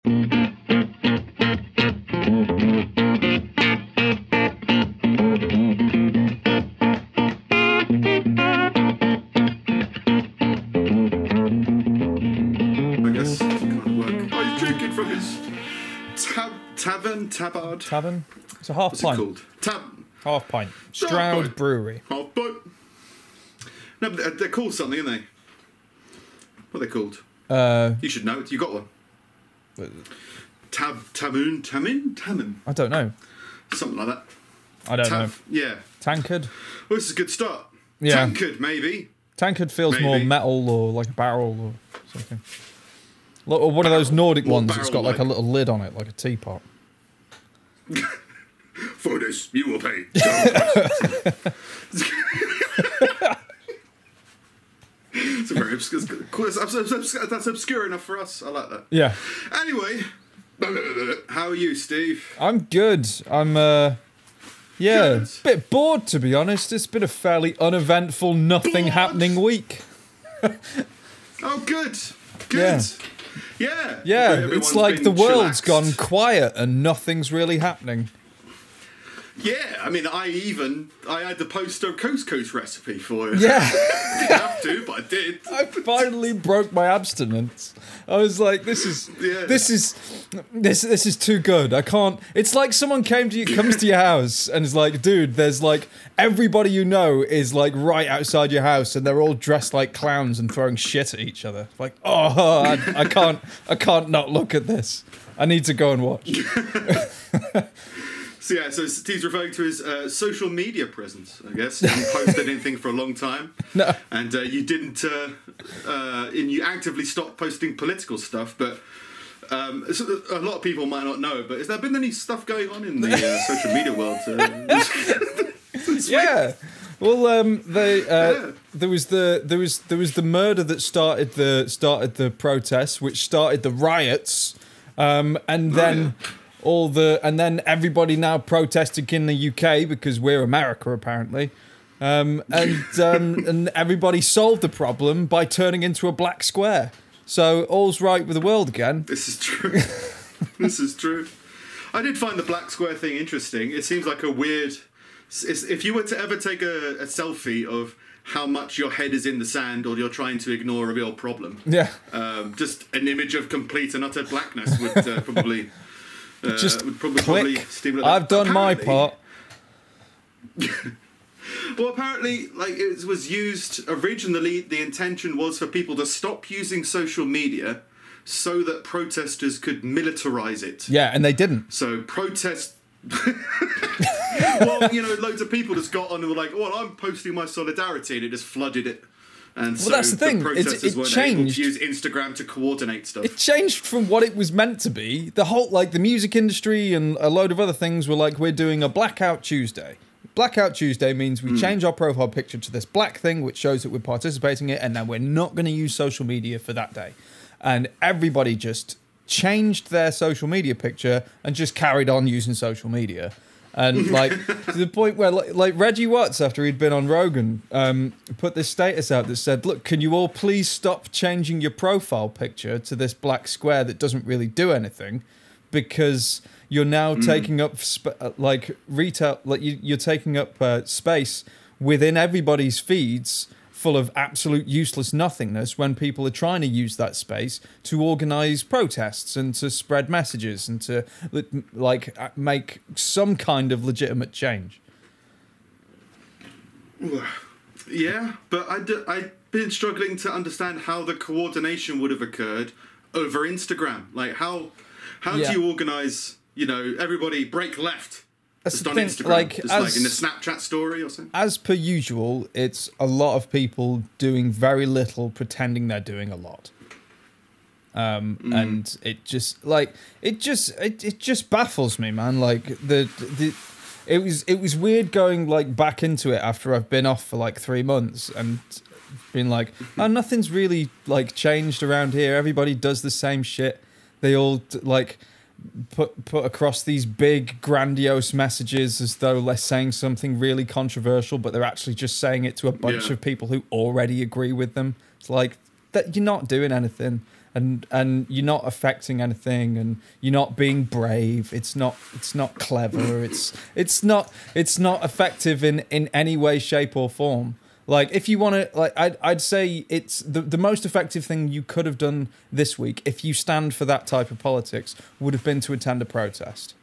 Tavern? It's a half What's pint. it called? Half pint. Stroud pint. Brewery. Half pint. No, but they're called something, aren't they? What are they called? You should know it. You got one. Tamun? I don't know. Something like that. I don't know. Yeah. Tankard? Well, this is a good start. Yeah. Tankard, maybe. Tankard feels more metal or like a barrel or something. Or one of those Nordic ones that's got like a little lid on it, like a teapot. For this, you will pay. It's a very obscure. That's obscure enough for us. I like that. Yeah. Anyway, how are you, Steve? I'm good. I'm a bit bored, to be honest. It's been a fairly uneventful, nothing happening week. Oh, good. Good. Yeah. Yeah, it's like the world's gone quiet and nothing's really happening. Yeah, I mean, I had to post a couscous recipe for you. Yeah. Didn't have to, but I did. I finally broke my abstinence. I was like, this is too good. I can't. It's like someone comes to your house and is like, dude, there's like everybody you know is like right outside your house and they're all dressed like clowns and throwing shit at each other. Like, I can't not look at this. I need to go and watch. So yeah, so Steve's referring to his social media presence, I guess. You haven't posted anything for a long time. No. And you didn't, and you actively stopped posting political stuff, but a lot of people might not know, but has there been any stuff going on in the social media world? Yeah. Well, there was the murder that started the protests, which started the riots, and then... and then everybody now protesting in the UK because we're America apparently, and everybody solved the problem by turning into a black square. So all's right with the world again. This is true. This is true. I did find the black square thing interesting. It seems like a weird. If you were to ever take a selfie of how much your head is in the sand or you're trying to ignore a real problem, just an image of complete and utter blackness would probably. Just would click. probably stimulate that. I've done my part. Well, apparently, like it was used originally. The intention was for people to stop using social media, so that protesters could militarize it. Yeah, and they didn't. So protest. Well, loads of people just got on and were like, "Well, I'm posting my solidarity," and it just flooded it. And so that's the thing. Protesters weren't able to use Instagram to coordinate stuff. It changed from what it was meant to be. The whole, the music industry and a load of other things were like, we're doing a Blackout Tuesday. Blackout Tuesday means we change our profile picture to this black thing, which shows that we're participating in it, and then we're not going to use social media for that day. And everybody just changed their social media picture and just carried on using social media. And to the point where Reggie Watts, after he'd been on Rogan, put this status out that said, look, can you all please stop changing your profile picture to this black square that doesn't really do anything, because you're now taking up you're taking up space within everybody's feeds full of absolute useless nothingness when people are trying to use that space to organise protests and to spread messages and to make some kind of legitimate change. Yeah, but I've been struggling to understand how the coordination would have occurred over Instagram. Like how do you organise, everybody break left? That's just the on thing, Instagram, just in a Snapchat story or something. As per usual, it's a lot of people doing very little, pretending they're doing a lot. And it just baffles me, man. It was weird going back into it after I've been off for 3 months and been like, oh, nothing's really changed around here. Everybody does the same shit. They all put across these big grandiose messages as though they're saying something really controversial, but they're actually just saying it to a bunch of people who already agree with them. It's like that you're not doing anything. and you're not affecting anything, and you're not being brave. It's not clever. It's not effective in any way, shape, or form. Like, if you want to, like, I'd say it's the most effective thing you could have done this week, if you stand for that type of politics, would have been to attend a protest.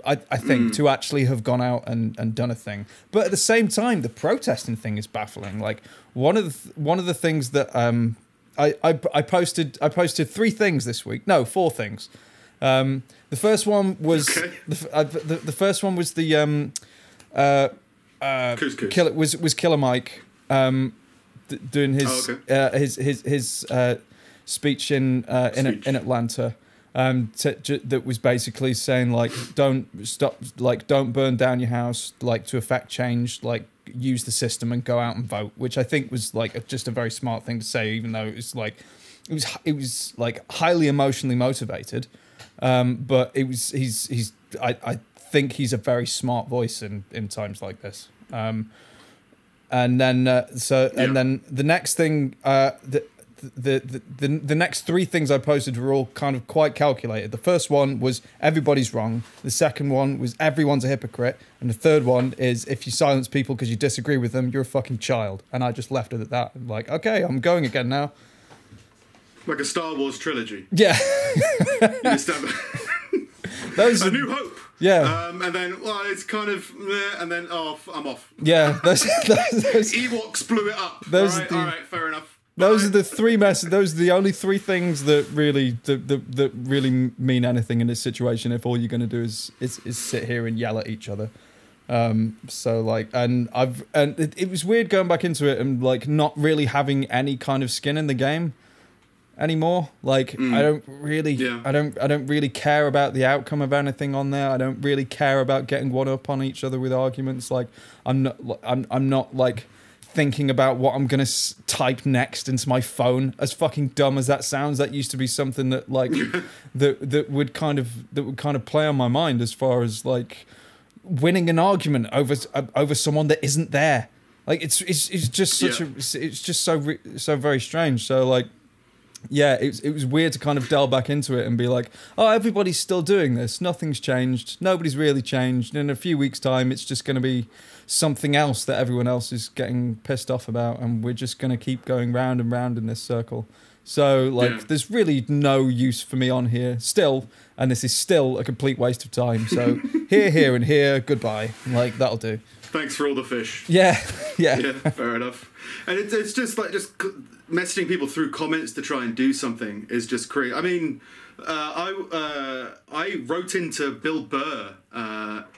I think to actually have gone out and done a thing. But at the same time, the protesting thing is baffling. Like, one of the things that I posted 3 things this week. No, 4 things. The first one was the first one was the Killer Mike doing his speech in Atlanta. That was basically saying, like, don't burn down your house, like, to affect change, like, use the system and go out and vote, which I think was, like, just a very smart thing to say, even though it was like highly emotionally motivated, but I think he's a very smart voice in times like this. And then the next thing, the next 3 things I posted were all kind of quite calculated. The first one was everybody's wrong. The second one was everyone's a hypocrite. And the third one is if you silence people because you disagree with them, you're a fucking child. And I just left it at that. I'm like, okay, I'm going again now. Like a Star Wars trilogy. Yeah. You just have A New Hope. Yeah. And then, well, it's kind of, and then, I'm off. Yeah. Those Ewoks blew it up. All right, fair enough. Those are the 3 messages. Those are the only 3 things that really mean anything in this situation. If all you're going to do is sit here and yell at each other, so like, and it was weird going back into it and like not really having any kind of skin in the game anymore. Like, I don't really care about the outcome of anything on there. I don't really care about getting one up on each other with arguments. Like, I'm not like thinking about what I'm gonna type next into my phone. As fucking dumb as that sounds, that used to be something that like that would kind of play on my mind as far as like winning an argument over someone that isn't there. Like, it's just it's just so very strange. So like, yeah, it was weird to kind of delve back into it and be like, oh, everybody's still doing this. Nothing's changed. Nobody's really changed. In a few weeks' time, it's just going to be something else that everyone else is getting pissed off about, and we're just going to keep going round and round in this circle. So, like, there's really no use for me on here still, and this is still a complete waste of time. So, here, and here, goodbye. Like, that'll do. Thanks for all the fish. Yeah. Fair enough. And it's just like messaging people through comments to try and do something is just crazy. I mean, I wrote into Bill Burr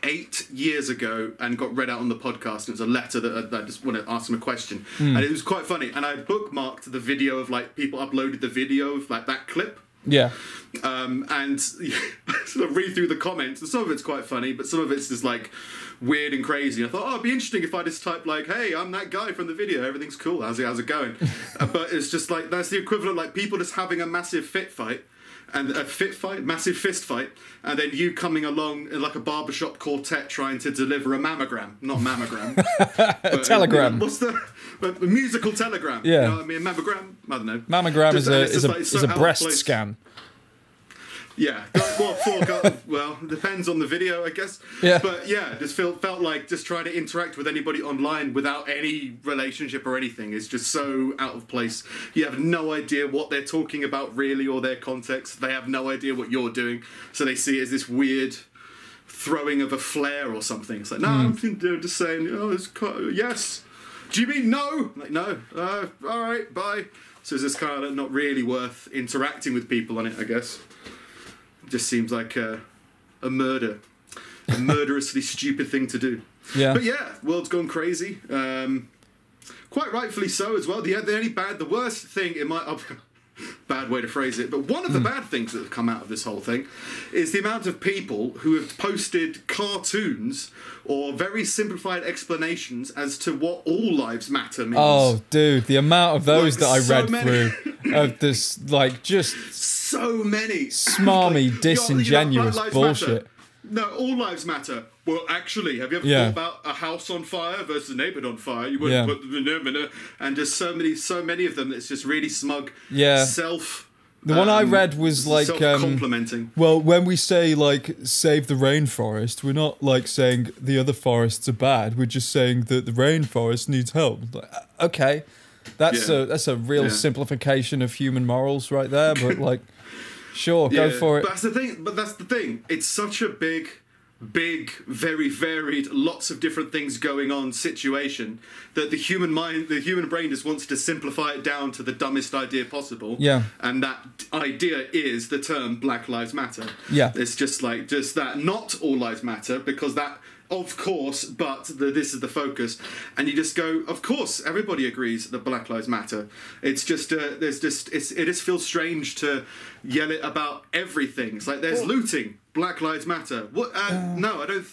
8 years ago and got read out on the podcast. It was a letter that I just want to ask him a question, and it was quite funny. And I bookmarked the video of like people uploaded the video of like that clip. Yeah. And sort of read through the comments, and some of it's quite funny, but some of it's just like weird and crazy. I thought, it'd be interesting if I just typed like, hey, I'm that guy from the video, everything's cool, how's it going? But it's just like, that's the equivalent, like people just having a massive massive fist fight, and then you coming along in like a barbershop quartet trying to deliver a mammogram. Not mammogram. A telegram. You know, what's the musical telegram? Yeah. You know what I mean? A mammogram? I don't know. Mammogram is a breast scan. Yeah, well, depends on the video, I guess. Yeah. But yeah, just felt like just trying to interact with anybody online without any relationship or anything is just so out of place. You have no idea what they're talking about really, or their context. They have no idea what you're doing, so they see it as this weird throwing of a flare or something. It's like, no, I'm just saying, yes. Do you mean no? Like, no. All right, bye. So it's just kind of not really worth interacting with people on it, I guess. Just seems like a murderously stupid thing to do. Yeah. But yeah, world's gone crazy. Quite rightfully so as well. The worst thing in my bad way to phrase it, but one of the bad things that have come out of this whole thing is the amount of people who have posted cartoons or very simplified explanations as to what all lives matter means. Oh, dude, the amount of those like, that I read through of this, like, just so many smarmy, like, disingenuous bullshit. Matter. No, all lives matter. Well, actually, have you ever thought about a house on fire versus a neighbour on fire? You wouldn't put them in, and just so many of them. It's just really smug, The one I read was like self-complimenting. Well, when we say like save the rainforest, we're not like saying the other forests are bad. We're just saying that the rainforest needs help. Like, okay, that's a real simplification of human morals right there. But like, sure, go for it. But that's the thing. It's such a big, very varied, lots of different things going on situation that the human brain just wants to simplify it down to the dumbest idea possible. Yeah. And that idea is the term Black Lives Matter. Yeah. It's just that not all lives matter, because that, of course, but this is the focus. And you just go, of course, everybody agrees that Black Lives Matter. It's just, it just feels strange to yell it about everything. It's like there's looting, Black Lives Matter. What? No, I don't.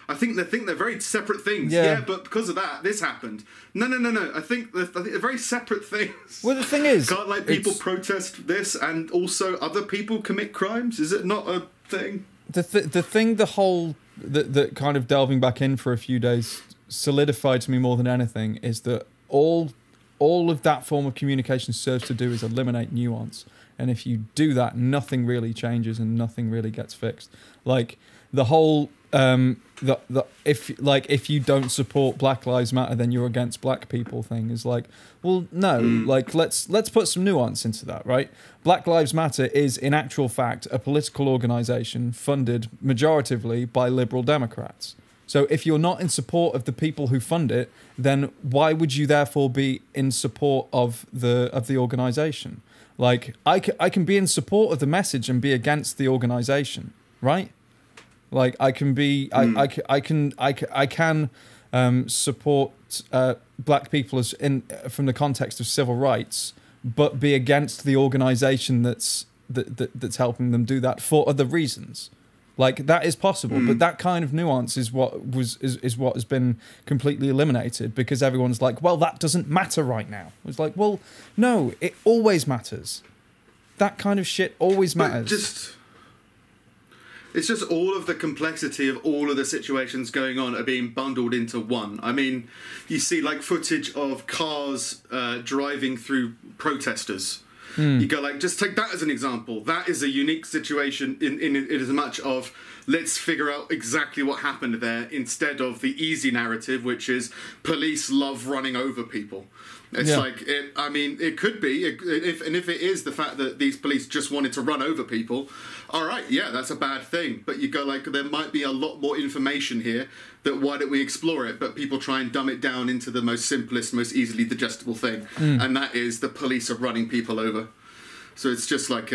I think they're very separate things. Yeah, but because of that, this happened. No. I think they're very separate things. Well, the thing is, can't like people protest this and also other people commit crimes? Is it not a thing? That kind of delving back in for a few days solidified to me more than anything is that all of that form of communication serves to do is eliminate nuance. And if you do that, nothing really changes and nothing really gets fixed. Like the whole if you don't support Black Lives Matter, then you're against black people thing is like, well, no, like let's put some nuance into that, right? Black Lives Matter is in actual fact a political organization funded majoritively by liberal Democrats. So if you're not in support of the people who fund it, then why would you therefore be in support of the organization? Like I can be in support of the message and be against the organization, right? Like I can be, I can support black people as from the context of civil rights, but be against the organisation that's helping them do that for other reasons. Like that is possible, but that kind of nuance is what has been completely eliminated because everyone's like, well, that doesn't matter right now. It's like, well, no, it always matters. That kind of shit always matters. It's just all of the complexity of all of the situations going on are being bundled into one. I mean, you see like footage of cars driving through protesters. You go like, just take that as an example. That is a unique situation in as much of let's figure out exactly what happened there instead of the easy narrative, which is police love running over people. It's like, I mean, it could be, if it is the fact that these police just wanted to run over people, all right, yeah, that's a bad thing. But you go like, there might be a lot more information here, that why don't we explore it? But people try and dumb it down into the most simplest, most easily digestible thing. And that is the police are running people over. So it's just like,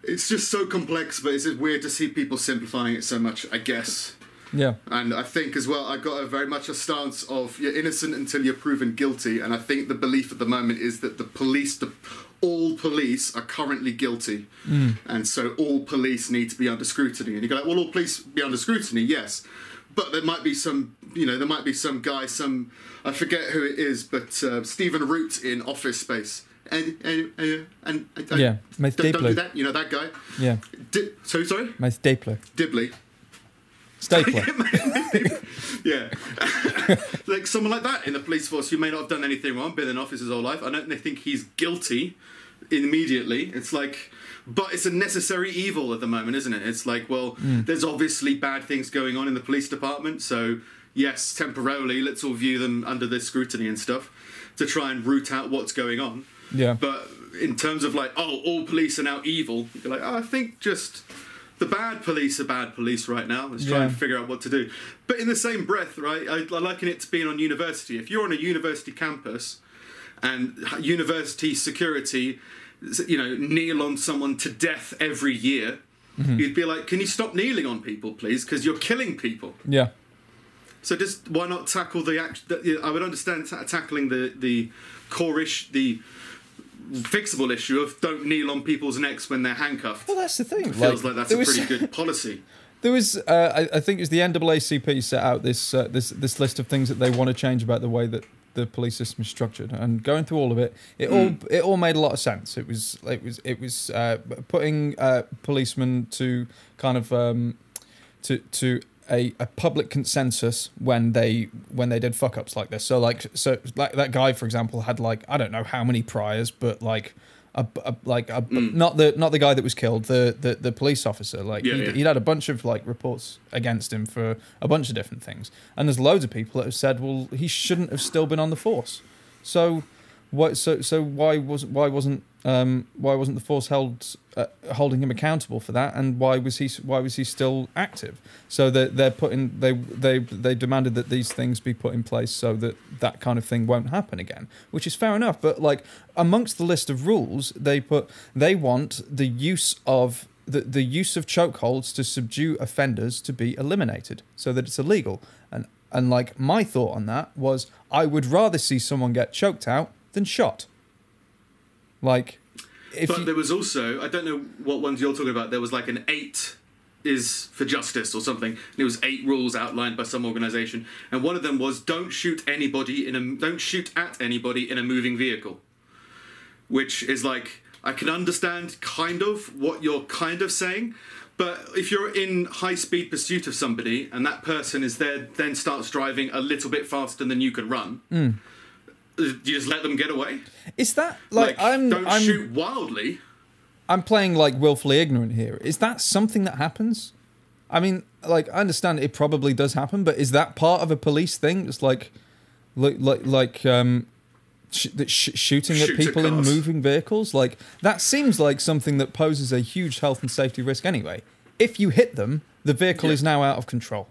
it's just so complex, but it's just weird to see people simplifying it so much, I guess. Yeah. And I think as well, I got very much a stance of you're innocent until you're proven guilty. And I think the belief at the moment is that all police are currently guilty. And so all police need to be under scrutiny. And you go like, well, all police be under scrutiny, yes. But there might be some, there might be some guy, I forget who it is, but Stephen Root in Office Space. And yeah, my stapler. Don't do that, that guy. Yeah. Sorry? My stapler. Dibley. Stapler. Yeah. Like someone like that in the police force who may not have done anything wrong, been in office his whole life. I don't think he's guilty immediately. It's like, but it's a necessary evil at the moment, isn't it? It's like, well, there's obviously bad things going on in the police department, so yes, temporarily, let's all view them under this scrutiny and stuff to try and root out what's going on. Yeah. But in terms of like, oh, all police are now evil, you're like, oh, I think just the bad police are bad police right now. Let's try and figure out what to do. But in the same breath, right, I liken it to being on university. If you're on a university campus and university security, kneel on someone to death every year, you'd be like, can you stop kneeling on people, please? Because you're killing people. Yeah. So just why not tackle the I would understand tackling the core issue, the fixable issue of don't kneel on people's necks when they're handcuffed. Well, that's the thing. It feels like that's a pretty good policy. There was, I think it was the NAACP set out this list of things that they want to change about the way that the police system is structured, and going through all of it, it all made a lot of sense. It was putting policemen to kind of to a public consensus when they did fuck ups like this. So that guy, for example, had like I don't know how many priors, but like not the guy that was killed, the police officer. Like he'd had a bunch of like reports against him for a bunch of different things, and there's loads of people that have said, well, he shouldn't have still been on the force. So why wasn't the force holding him accountable for that, and why was he still active? So they demanded that these things be put in place so that kind of thing won't happen again, which is fair enough. But like amongst the list of rules, they want the use of the use of chokeholds to subdue offenders to be eliminated, so that it's illegal. And like my thought on that was, I would rather see someone get choked out than shot. Like, there was also, I don't know what ones you're talking about. There was like an 8 is for justice or something. And it was 8 rules outlined by some organisation, and one of them was don't shoot at anybody in a moving vehicle. Which is like, I can understand kind of what you're kind of saying. But if you're in high-speed pursuit of somebody and that person is there, then starts driving a little bit faster than you can run, you just let them get away? Is that like don't shoot wildly? I'm playing like willfully ignorant here. Is that something that happens? I mean, like I understand it probably does happen, but is that part of a police thing? It's shooting at people in moving vehicles, like that seems like something that poses a huge health and safety risk anyway. If you hit them, the vehicle is now out of control.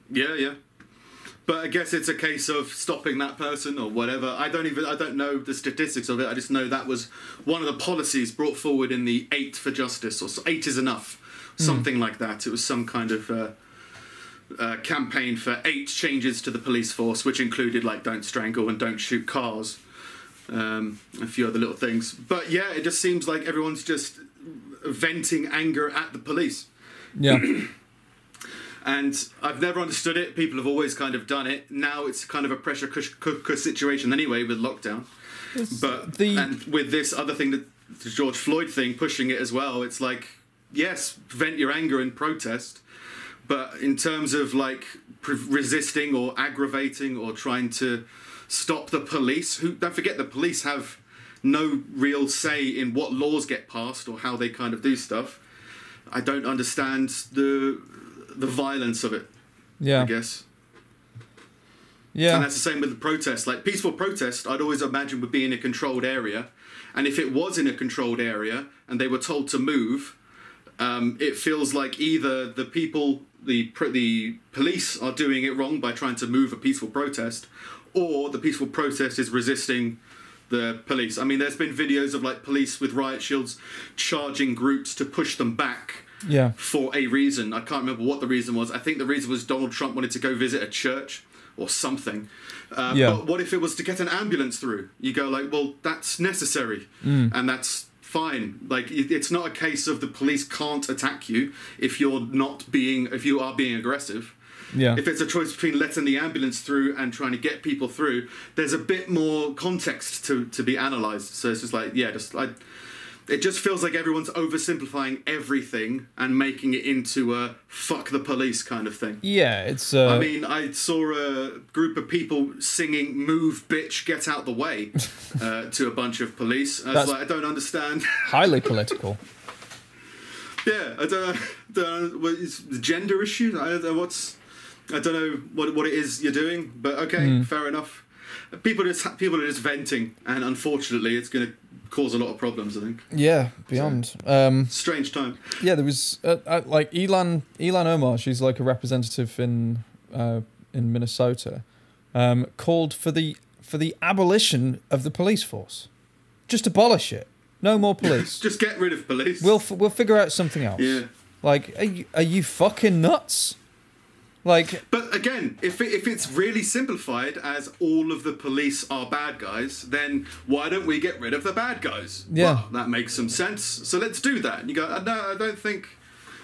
Yeah. But I guess it's a case of stopping that person or whatever. I don't know the statistics of it. I just know that was one of the policies brought forward in the 8 for justice, or 8 is enough, something like that. It was some kind of campaign for 8 changes to the police force, which included like don't strangle and don't shoot cars, a few other little things. But yeah, it just seems like everyone's just venting anger at the police. Yeah. And I've never understood it. People have always kind of done it. Now it's kind of a pressure cooker situation anyway with lockdown. And with this other thing, the George Floyd thing, pushing it as well, it's like, yes, vent your anger and protest. But in terms of like resisting or aggravating or trying to stop the police, don't forget the police have no real say in what laws get passed or how they kind of do stuff. I don't understand the violence of it. Yeah, I guess. Yeah, and that's the same with the protest. Like peaceful protest, I'd always imagine would be in a controlled area, and if it was in a controlled area and they were told to move, it feels like either the police are doing it wrong by trying to move a peaceful protest, or the peaceful protest is resisting the police. I mean, there's been videos of like police with riot shields charging groups to push them back. Yeah. For a reason. I can't remember what the reason was. I think the reason was Donald Trump wanted to go visit a church or something. But what if it was to get an ambulance through? You go like, well, that's necessary. And that's fine. Like, it's not a case of the police can't attack you if you are being aggressive. Yeah. If it's a choice between letting the ambulance through and trying to get people through, there's a bit more context to be analysed. So it's just like, it just feels like everyone's oversimplifying everything and making it into a fuck the police kind of thing. Yeah, it's... I mean, I saw a group of people singing "Move, bitch, get out the way" to a bunch of police. I was like, I don't understand. Highly political. Yeah, I don't know what is the gender issue. I don't know what it is you're doing, but okay, fair enough. People are just venting, and unfortunately, it's going to cause a lot of problems, I think. Yeah, beyond. Strange time. Yeah, there was like Ilan Omar. She's like a representative in Minnesota. Called for the abolition of the police force. Just abolish it. No more police. Just get rid of police. We'll figure out something else. Yeah. Like, are you fucking nuts? Like, but again, if it's really simplified as all of the police are bad guys, then why don't we get rid of the bad guys? Yeah, well, that makes some sense. So let's do that. And you go, no, I don't think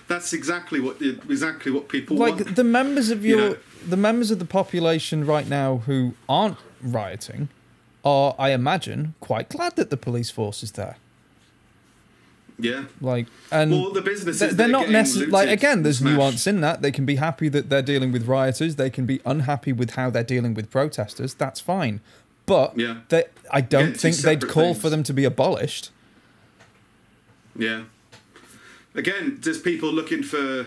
that's exactly what people want. Like the members of the members of the population right now who aren't rioting are, I imagine, quite glad that the police force is there. Yeah. Like, and well, the businesses they're not necessarily like, again, there's smashed. nuance in that. They can be happy that they're dealing with rioters. They can be unhappy with how they're dealing with protesters. That's fine. But I don't think they'd call things for them to be abolished. Yeah. Again, just people looking for,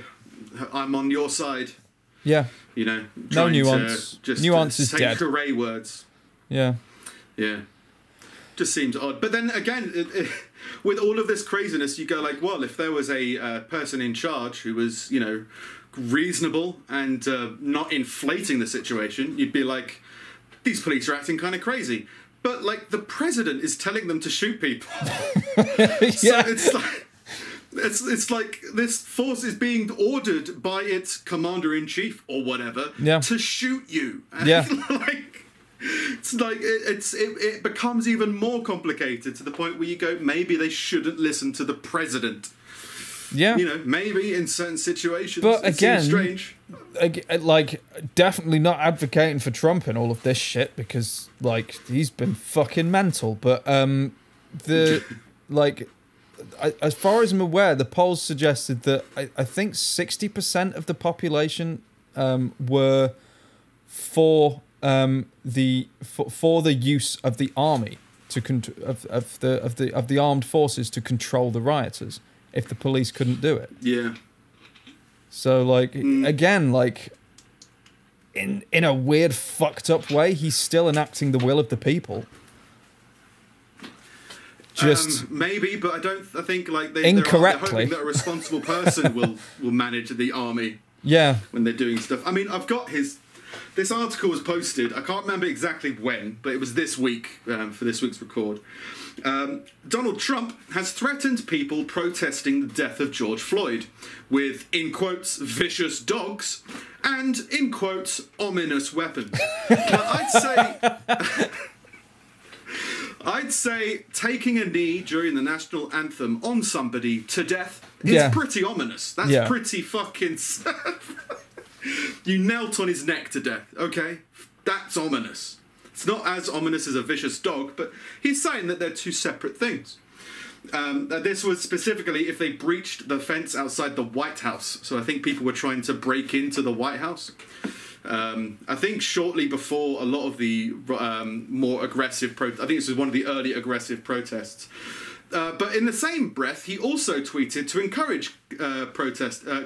I'm on your side. Yeah. You know, no nuance. Nuance is dead. Hooray words. Yeah. Yeah. Just seems odd. But then again, with all of this craziness, you go like, well, if there was a person in charge who was, you know, reasonable and not inflating the situation, you'd be like, these police are acting kind of crazy. But like the president is telling them to shoot people. So it's like this force is being ordered by its commander-in-chief or whatever to shoot you. Yeah. It becomes even more complicated to the point where you go, maybe they shouldn't listen to the president. Yeah. You know, maybe in certain situations. But again, strange. Like, definitely not advocating for Trump and all of this shit because, like, he's been fucking mental. But as far as I'm aware, the polls suggested that I think 60% of the population were for the use of the army of the armed forces to control the rioters if the police couldn't do it. Yeah. So like again, like in a weird fucked up way, he's still enacting the will of the people. Just maybe, but I think like incorrectly. They're hoping that a responsible person will manage the army. Yeah. When they're doing stuff. I mean, I've got this article was posted, I can't remember exactly when, but it was this week, for this week's record. Donald Trump has threatened people protesting the death of George Floyd with, in quotes, vicious dogs and, in quotes, ominous weapons. Now, I'd say taking a knee during the national anthem on somebody to death is pretty ominous. That's pretty fucking... You knelt on his neck to death, okay? That's ominous. It's not as ominous as a vicious dog, but he's saying that they're two separate things. This was specifically if they breached the fence outside the White House. So I think people were trying to break into the White House. I think shortly before a lot of the more aggressive... I think this was one of the early aggressive protests. But in the same breath, he also tweeted to encourage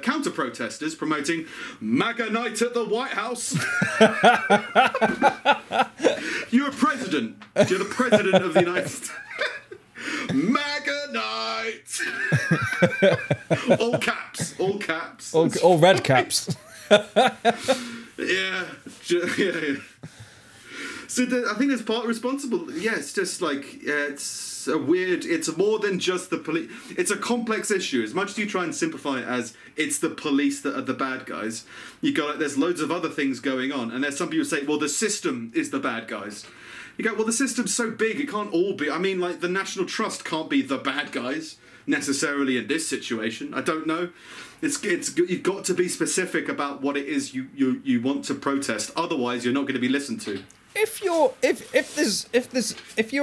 counter-protesters promoting MAGA night at the White House. You're a president. You're the president of the United States. MAGA night. All caps. All caps. All red caps. Yeah. So I think there's part responsible. Yeah, it's just like it's a weird. It's more than just the police. It's a complex issue. As much as you try and simplify it as it's the police that are the bad guys, you go like there's loads of other things going on, and there's some people who say, well, the system is the bad guys. You go, well, the system's so big, it can't all be. I mean, like the National Trust can't be the bad guys necessarily in this situation. I don't know. It's you've got to be specific about what it is you want to protest. Otherwise, you're not going to be listened to. If you're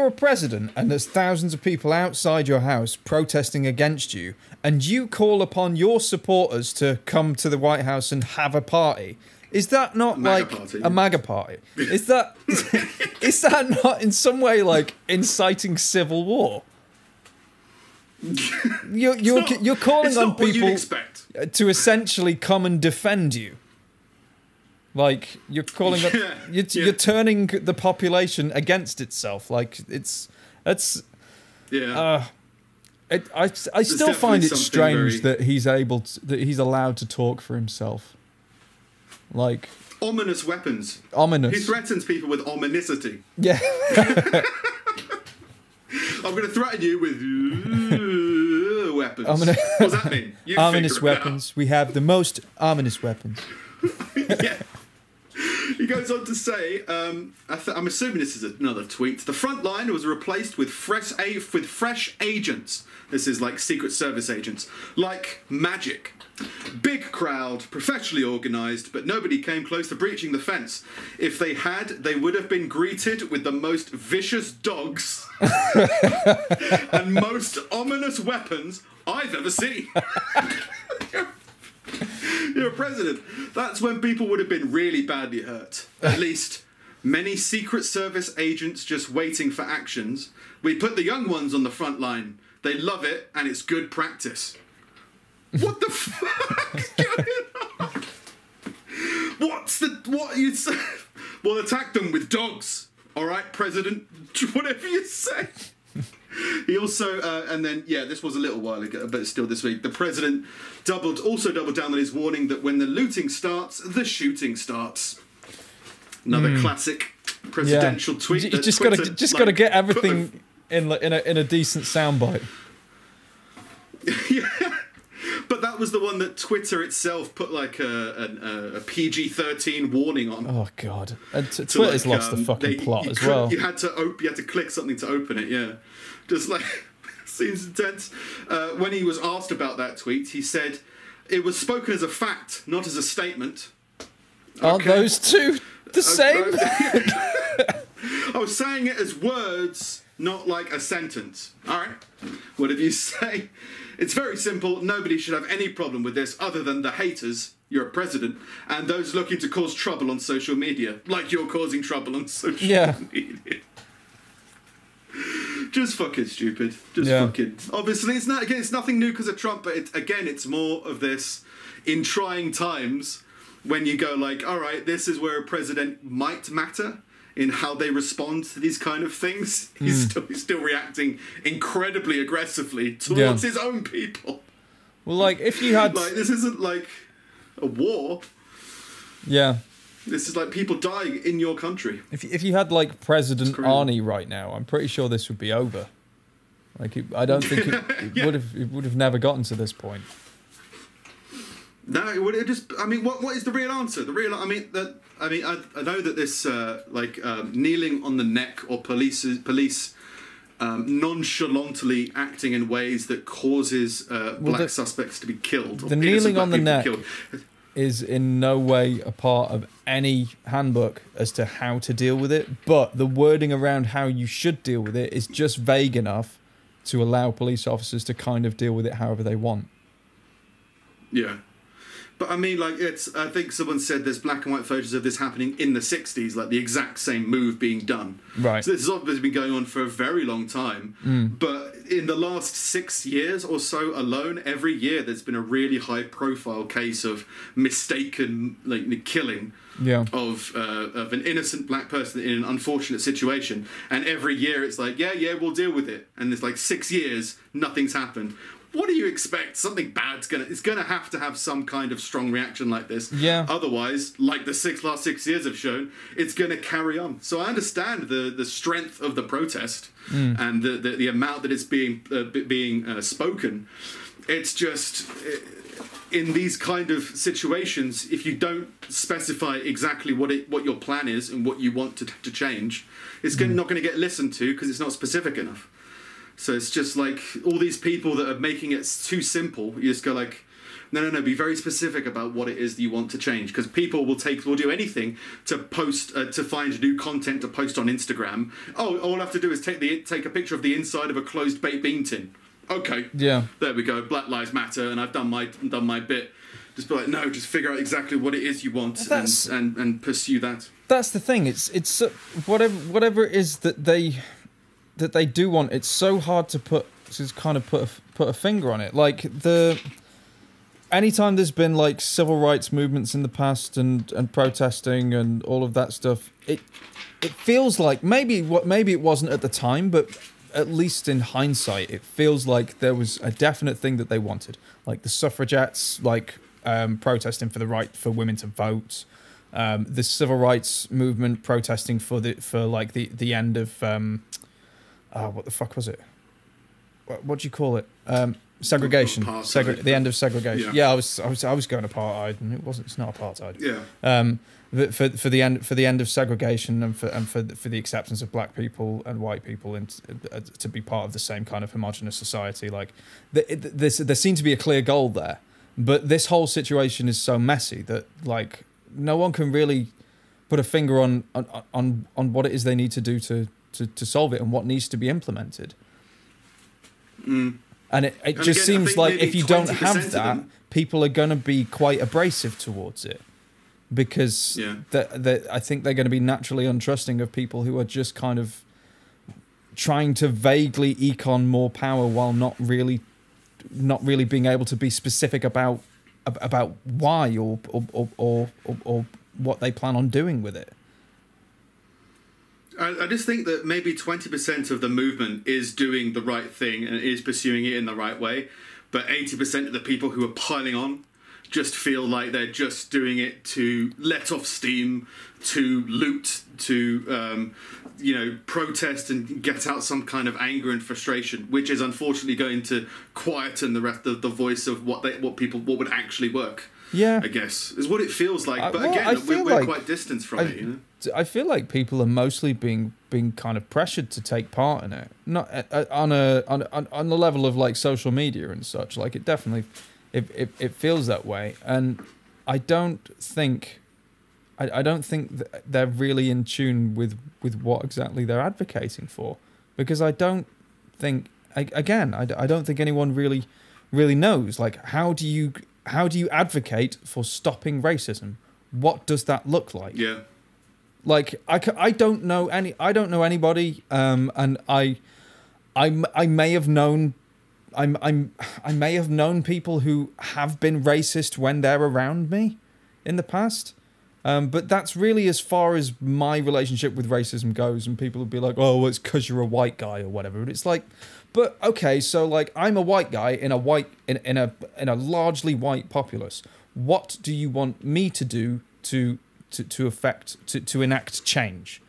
a president and there's thousands of people outside your house protesting against you, and you call upon your supporters to come to the White House and have a party, is that not like a MAGA party? Is that not in some way like inciting civil war? You're calling on people to essentially come and defend you. Like you're calling you're turning the population against itself. Like I still find it strange that he's allowed to talk for himself. Like ominous weapons. Ominous. He threatens people with ominosity. Yeah. I'm going to threaten you with weapons. What does that mean? Ominous weapons. We have the most ominous weapons. Yeah. He goes on to say, I'm assuming this is another tweet. The front line was replaced with fresh agents. This is like Secret Service agents, like magic. Big crowd, professionally organised, but nobody came close to breaching the fence. If they had, they would have been greeted with the most vicious dogs and most ominous weapons I've ever seen. You're a president. That's when people would have been really badly hurt. At least Many Secret Service agents just waiting for actions. We put the young ones on the front line. They love it, and it's good practice. What the fuck is going on? What you say? We'll attack them with dogs. All right, President. Whatever you say. He also, and then, yeah, this was a little while ago, but still this week, the president also doubled down on his warning that when the looting starts, the shooting starts. Another classic presidential tweet. You just got to get everything in a decent soundbite. Yeah. But that was the one that Twitter itself put like a PG-13 warning on. Oh god! And Twitter's lost the fucking plot as well. You had to click something to open it. Yeah, just like seems intense. When he was asked about that tweet, he said it was spoken as a fact, not as a statement. Aren't those two the same? I was saying it as words, not like a sentence. All right, whatever you say. It's very simple. Nobody should have any problem with this other than the haters, you're a president, and those looking to cause trouble on social media, like you're causing trouble on social media. Just fucking stupid. Just fucking... Obviously, it's nothing new because of Trump, but it's more of this in trying times when you go like, all right, this is where a president might matter in how they respond to these kind of things. He's still reacting incredibly aggressively towards his own people. Well, like, if you had... Like, this isn't like a war. Yeah. This is like people dying in your country. If you had, like, President Arnie right now, I'm pretty sure this would be over. Like, I don't think it would have never gotten to this point. No, it would just... I mean, what is the real answer? I know that this kneeling on the neck or police nonchalantly acting in ways that causes black suspects to be killed. The kneeling on the neck is in no way a part of any handbook as to how to deal with it, but the wording around how you should deal with it is just vague enough to allow police officers to kind of deal with it however they want. Yeah. But I mean, like, I think someone said there's black and white photos of this happening in the 60s, like the exact same move being done. Right. So this has obviously been going on for a very long time. But in the last 6 years or so alone, every year there's been a really high profile case of mistaken killing of an innocent black person in an unfortunate situation. And every year it's like, yeah, we'll deal with it. And it's like 6 years, nothing's happened. What do you expect? Something bad's it's gonna have to have some kind of strong reaction like this. Yeah. Otherwise, like the last 6 years have shown, it's gonna carry on. So I understand the strength of the protest and the amount that it's being spoken. It's just in these kind of situations, if you don't specify exactly what your plan is and what you want to change, it's not going to get listened to because it's not specific enough. So it's just like all these people that are making it too simple. You just go like, no, be very specific about what it is that you want to change, because people will do anything to post to find new content to post on Instagram. Oh, all I have to do is take a picture of the inside of a closed baked bean tin. Okay, yeah, there we go. Black Lives Matter, and I've done my bit. Just be like, no, just figure out exactly what it is you want and pursue that. That's the thing. It's whatever it is that they do want. It's so hard to put a finger on it. Like anytime there's been like civil rights movements in the past and protesting and all of that stuff, it feels like maybe it wasn't at the time, but at least in hindsight, it feels like there was a definite thing that they wanted, like the suffragettes, like protesting for the right for women to vote, the civil rights movement protesting for the end of what the fuck was it? What do you call it? Segregation. The end of segregation. Yeah, I was going apartheid, and it's not apartheid. Yeah. For the end of segregation and for the acceptance of black people and white people to be part of the same kind of homogenous society. Like there seemed to be a clear goal there, but this whole situation is so messy that like no one can really put a finger on what it is they need to do to solve it and what needs to be implemented. And it just seems like if you don't have that, people are going to be quite abrasive towards it. because I think they're going to be naturally untrusting of people who are just kind of trying to vaguely eke on more power while not really being able to be specific about why or what they plan on doing with it. I just think that maybe 20% of the movement is doing the right thing and is pursuing it in the right way, but 80% of the people who are piling on just feel like they're just doing it to let off steam, to loot, to protest and get out some kind of anger and frustration, which is unfortunately going to quieten the rest of the voice of what would actually work. Yeah, I guess is what it feels like. But again, we're quite distant from it. You know? I feel like people are mostly being kind of pressured to take part in it, not on the level of like social media and such. Like it definitely, it feels that way, and I don't think that they're really in tune with what exactly they're advocating for, because I don't think I don't think anyone really knows. Like how do you advocate for stopping racism? What does that look like? Yeah. Like I don't know anybody, and I may have known I may have known people who have been racist when they're around me in the past, but that's really as far as my relationship with racism goes. And people will be like, "Oh, well, it's because you're a white guy or whatever." But it's like, but okay, so like I'm a white guy in a largely white populace. What do you want me to do to enact change?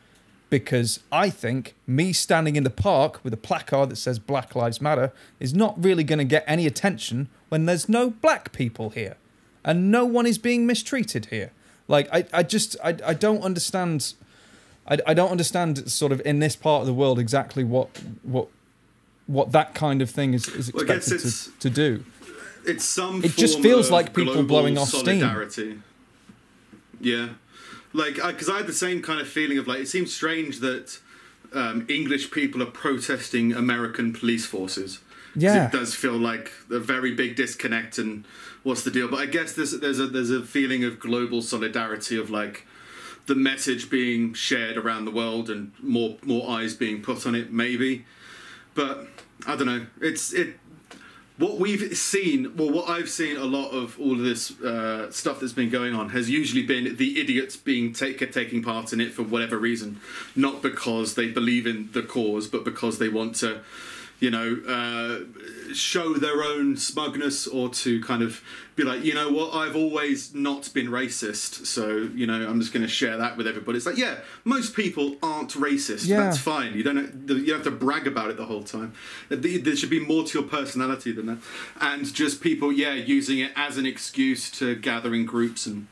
Because I think me standing in the park with a placard that says Black Lives Matter is not really going to get any attention when there's no black people here and no one is being mistreated here. Like I don't understand. I don't understand sort of in this part of the world exactly what that kind of thing is expected to do. It's some. It just feels like people blowing off solidarity. steam. Yeah, like because I had the same kind of feeling of like it seems strange that English people are protesting American police forces. Yeah, it does feel like a very big disconnect. And what's the deal? But I guess there's a feeling of global solidarity of like the message being shared around the world and more eyes being put on it, maybe. But I don't know. What we've seen, well, what I've seen a lot of all of this stuff that's been going on has usually been the idiots taking part in it for whatever reason, not because they believe in the cause, but because they want to, show their own smugness or to kind of be like, you know what, I've always not been racist, so I'm just going to share that with everybody. It's like, yeah, most people aren't racist. Yeah. That's fine. You don't have to brag about it the whole time. There should be more to your personality than that. And just people, using it as an excuse to gather in groups and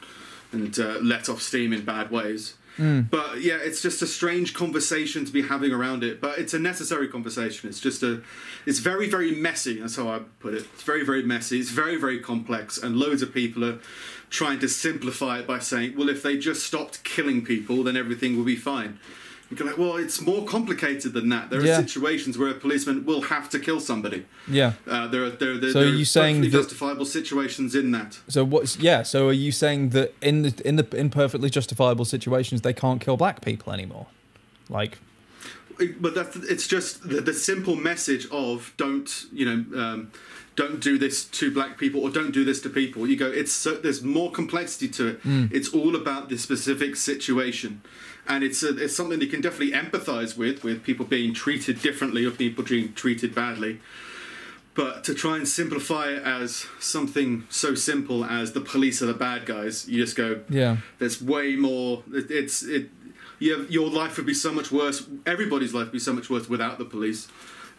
let off steam in bad ways. But yeah, it's just a strange conversation to be having around it, but it's a necessary conversation. It's very, very messy. That's how I put it. It's very, very messy. It's very, very complex, and loads of people are trying to simplify it by saying, well, if they just stopped killing people, then everything will be fine. You go like, well, it's more complicated than that. There are situations where a policeman will have to kill somebody. Yeah. There are perfectly justifiable situations in that. So So are you saying that in perfectly justifiable situations they can't kill black people anymore? Like. But it's just the simple message of don't do this to black people or don't do this to people. You go, there's more complexity to it. It's all about the specific situation. And it's something that you can definitely empathise with people being treated differently or people being treated badly. But to try and simplify it as something so simple as the police are the bad guys, you just go, there's way more. Your life would be so much worse. Everybody's life would be so much worse without the police.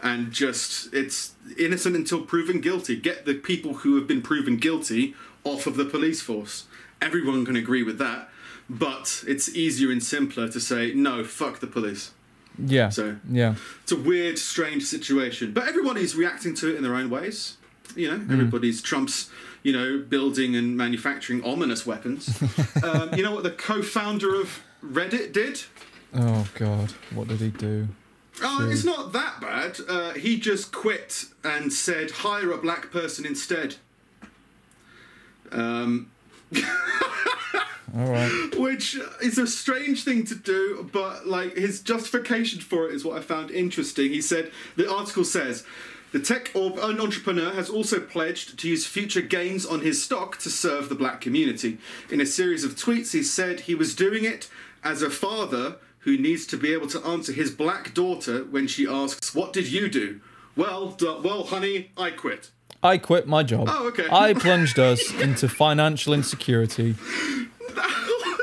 And it's innocent until proven guilty. Get the people who have been proven guilty off of the police force. Everyone can agree with that. But it's easier and simpler to say, no, fuck the police. Yeah. So, it's a weird, strange situation. But everybody's reacting to it in their own ways. Everybody's Trump's, building and manufacturing ominous weapons. You know what the co-founder of Reddit did? Oh, God. What did he do? It's not that bad. He just quit and said, hire a black person instead. All right. Which is a strange thing to do, but like his justification for it is what I found interesting. He said, the article says, the tech entrepreneur has also pledged to use future gains on his stock to serve the black community. In a series of tweets, he said he was doing it as a father who needs to be able to answer his black daughter when she asks, "What did you do?" Well, honey, I quit. I quit my job. Oh, okay. I plunged us into financial insecurity.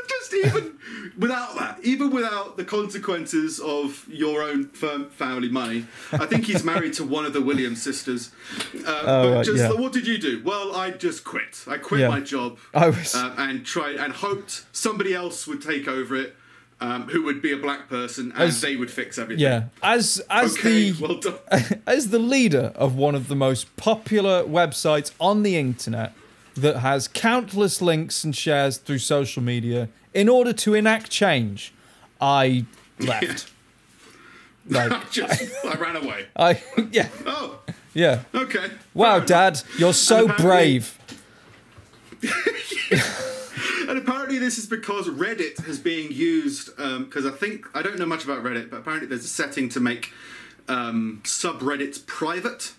Just even without the consequences of your own family money, I think he's married to one of the Williams sisters. What did you do? Well, I just quit. I quit my job and tried and hoped somebody else would take over it. Who would be a black person, and they would fix everything. Yeah, as the leader of one of the most popular websites on the internet that has countless links and shares through social media, in order to enact change, I left. I ran away. Oh. Yeah. Okay. Wow, Dad, you're so brave. And apparently this is because Reddit is being used, because I don't know much about Reddit, but apparently there's a setting to make subreddits private,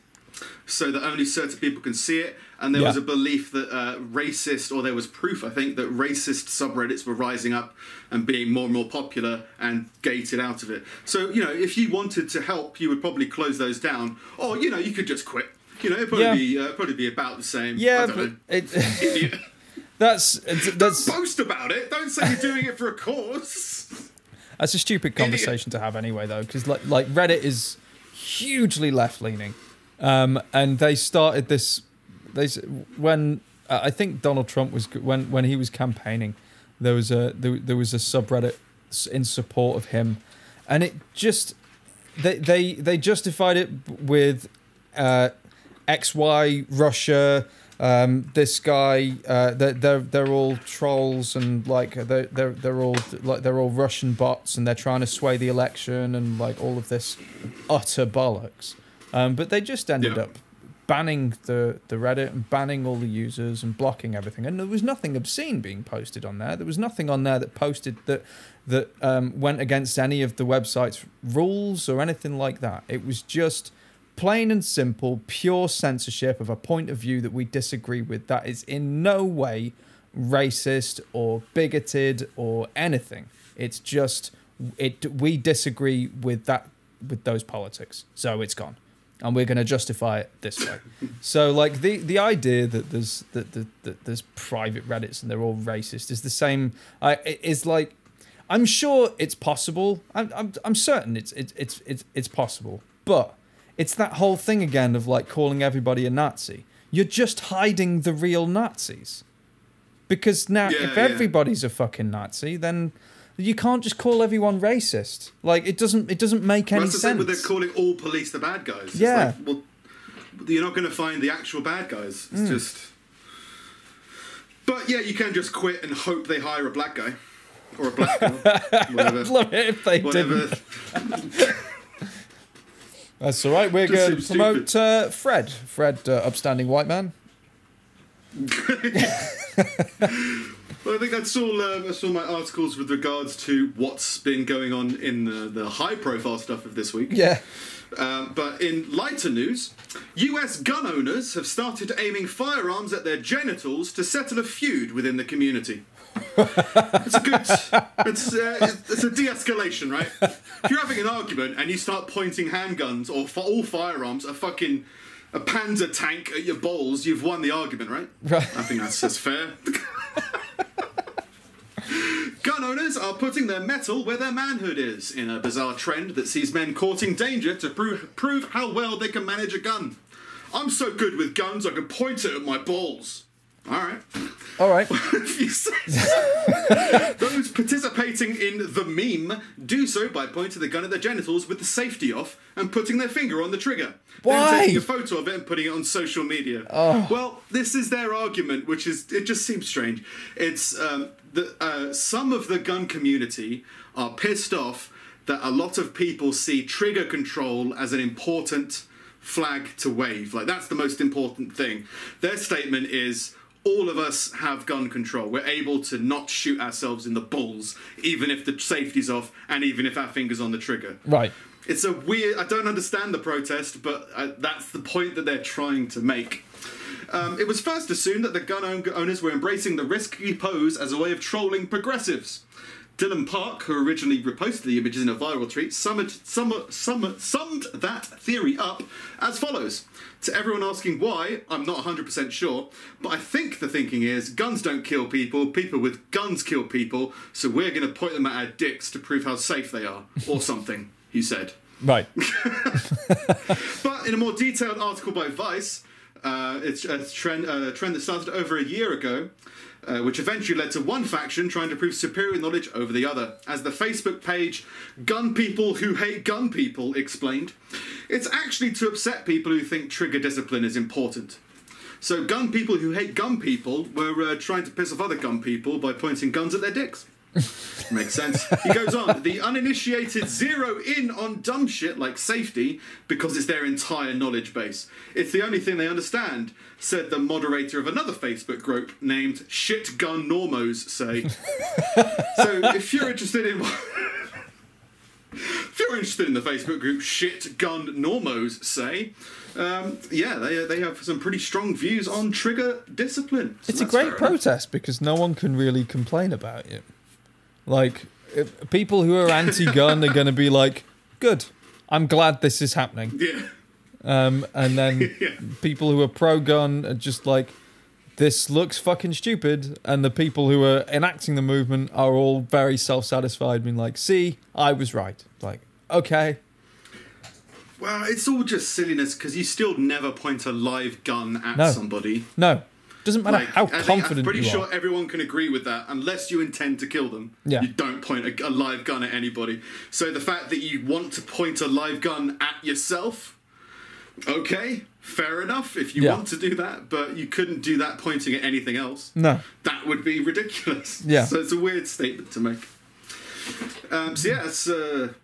so that only certain people can see it. And there was a belief that there was proof, I think, that racist subreddits were rising up and being more and more popular and gated out of it. So, if you wanted to help, you would probably close those down. Or, you could just quit. It'd probably be about the same. Yeah, Idiot. Don't boast about it. Don't say you're doing it for a cause. That's a stupid conversation to have anyway, though, because like Reddit is hugely left-leaning, and they started this. When I think Donald Trump was when he was campaigning, there was a subreddit in support of him, and it just they justified it with XY Russia. This guy, they're all trolls, and like they're all Russian bots, and they're trying to sway the election, and like all of this utter bollocks. But they just ended up banning the Reddit and banning all the users and blocking everything. And there was nothing obscene being posted on there. There was nothing on there that posted that went against any of the website's rules or anything like that. It was just plain and simple, pure censorship of a point of view that we disagree with, that is in no way racist or bigoted or anything. It's just we disagree with those politics, so it's gone, and we're going to justify it this way. So, like the idea that there's private Reddits and they're all racist is the same. Is like, I'm sure it's possible. I'm certain it's possible, but it's that whole thing again of like calling everybody a Nazi. You're just hiding the real Nazis. Because now, if everybody's a fucking Nazi, then you can't just call everyone racist. Like, it doesn't make any sense. But they're calling all police the bad guys. Yeah. It's like, well, you're not going to find the actual bad guys. It's just... But yeah, you can just quit and hope they hire a black guy. Or a black girl. Whatever. I'd love it if they didn't. That's all right. We're going to promote Fred. Fred, upstanding white man. Well, I think that's all my articles with regards to what's been going on in the high-profile stuff of this week. Yeah. But in lighter news, US gun owners have started aiming firearms at their genitals to settle a feud within the community. It's a de-escalation, right? If you're having an argument and you start pointing handguns or all firearms a Panzer tank at your balls, you've won the argument, right? I think that's fair. Gun owners are putting their metal where their manhood is, in a bizarre trend that sees men courting danger to prove how well they can manage a gun. I'm so good with guns I can point it at my balls. All right. Those participating in the meme do so by pointing the gun at their genitals with the safety off and putting their finger on the trigger. Why? Then taking a photo of it and putting it on social media. Oh. Well, this is their argument, it just seems strange. It's some of the gun community are pissed off that a lot of people see trigger control as an important flag to wave. Like, that's the most important thing. Their statement is, all of us have gun control. We're able to not shoot ourselves in the balls, even if the safety's off and even if our finger's on the trigger. Right. It's a weird... I don't understand the protest, but that's the point that they're trying to make. It was first assumed that the gun owners were embracing the risky pose as a way of trolling progressives. Dylan Park, who originally reposted the images in a viral tweet, summed that theory up as follows. To everyone asking why, I'm not 100% sure, but I think the thinking is guns don't kill people, people with guns kill people, so we're going to point them at our dicks to prove how safe they are, or something, he said. Right. But in a more detailed article by Vice, it's a trend that started over a year ago, which eventually led to one faction trying to prove superior knowledge over the other. As the Facebook page Gun People Who Hate Gun People explained, it's actually to upset people who think trigger discipline is important. So gun people who hate gun people were trying to piss off other gun people by pointing guns at their dicks. Makes sense. He goes on, the uninitiated zero in on dumb shit like safety because it's their entire knowledge base. It's the only thing they understand, said the moderator of another Facebook group named Shit Gun Normos say. So if you're interested in the Facebook group Shit Gun Normos say, yeah, they have some pretty strong views on trigger discipline. So it's a great protest because no one can really complain about it. Like, people who are anti-gun are going to be like, good, I'm glad this is happening. Yeah. And then people who are pro-gun are just like, this looks fucking stupid. And the people who are enacting the movement are all very self-satisfied, being like, see, I was right. Like, okay. Well, it's all just silliness because you still never point a live gun at somebody. No. Doesn't matter how confident I'm pretty you sure are. everyone can agree with that. Unless you intend to kill them, you don't point a live gun at anybody. So the fact that you want to point a live gun at yourself, okay, fair enough if you want to do that, but you couldn't do that pointing at anything else. No. That would be ridiculous. Yeah. So it's a weird statement to make. So yeah, it's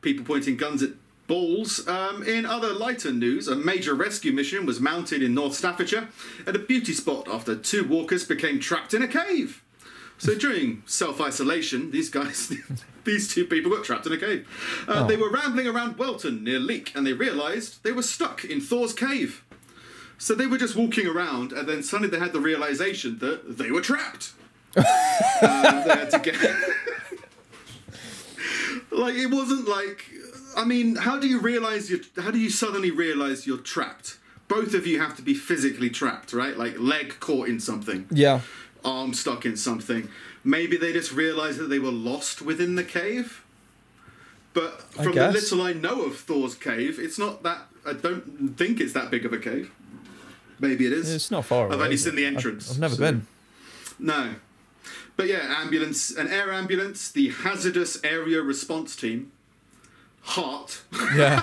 people pointing guns at balls. In other lighter news, a major rescue mission was mounted in North Staffordshire at a beauty spot after two walkers became trapped in a cave. So during self-isolation, these two people got trapped in a cave. They were rambling around Welton near Leek and they realised they were stuck in Thor's cave. So they were just walking around and then suddenly they had the realisation that they were trapped. They had to get... Like, it wasn't like... I mean, how do you suddenly realise you're trapped? Both of you have to be physically trapped, right? Like, leg caught in something. Yeah. Arm stuck in something. Maybe they just realised that they were lost within the cave. But from the little I know of Thor's cave, it's not that... I don't think it's that big of a cave. Maybe it is. It's not far away. I've only seen the entrance. I've never been. No. But yeah, an air ambulance, the Hazardous Area Response Team... HART. Yeah.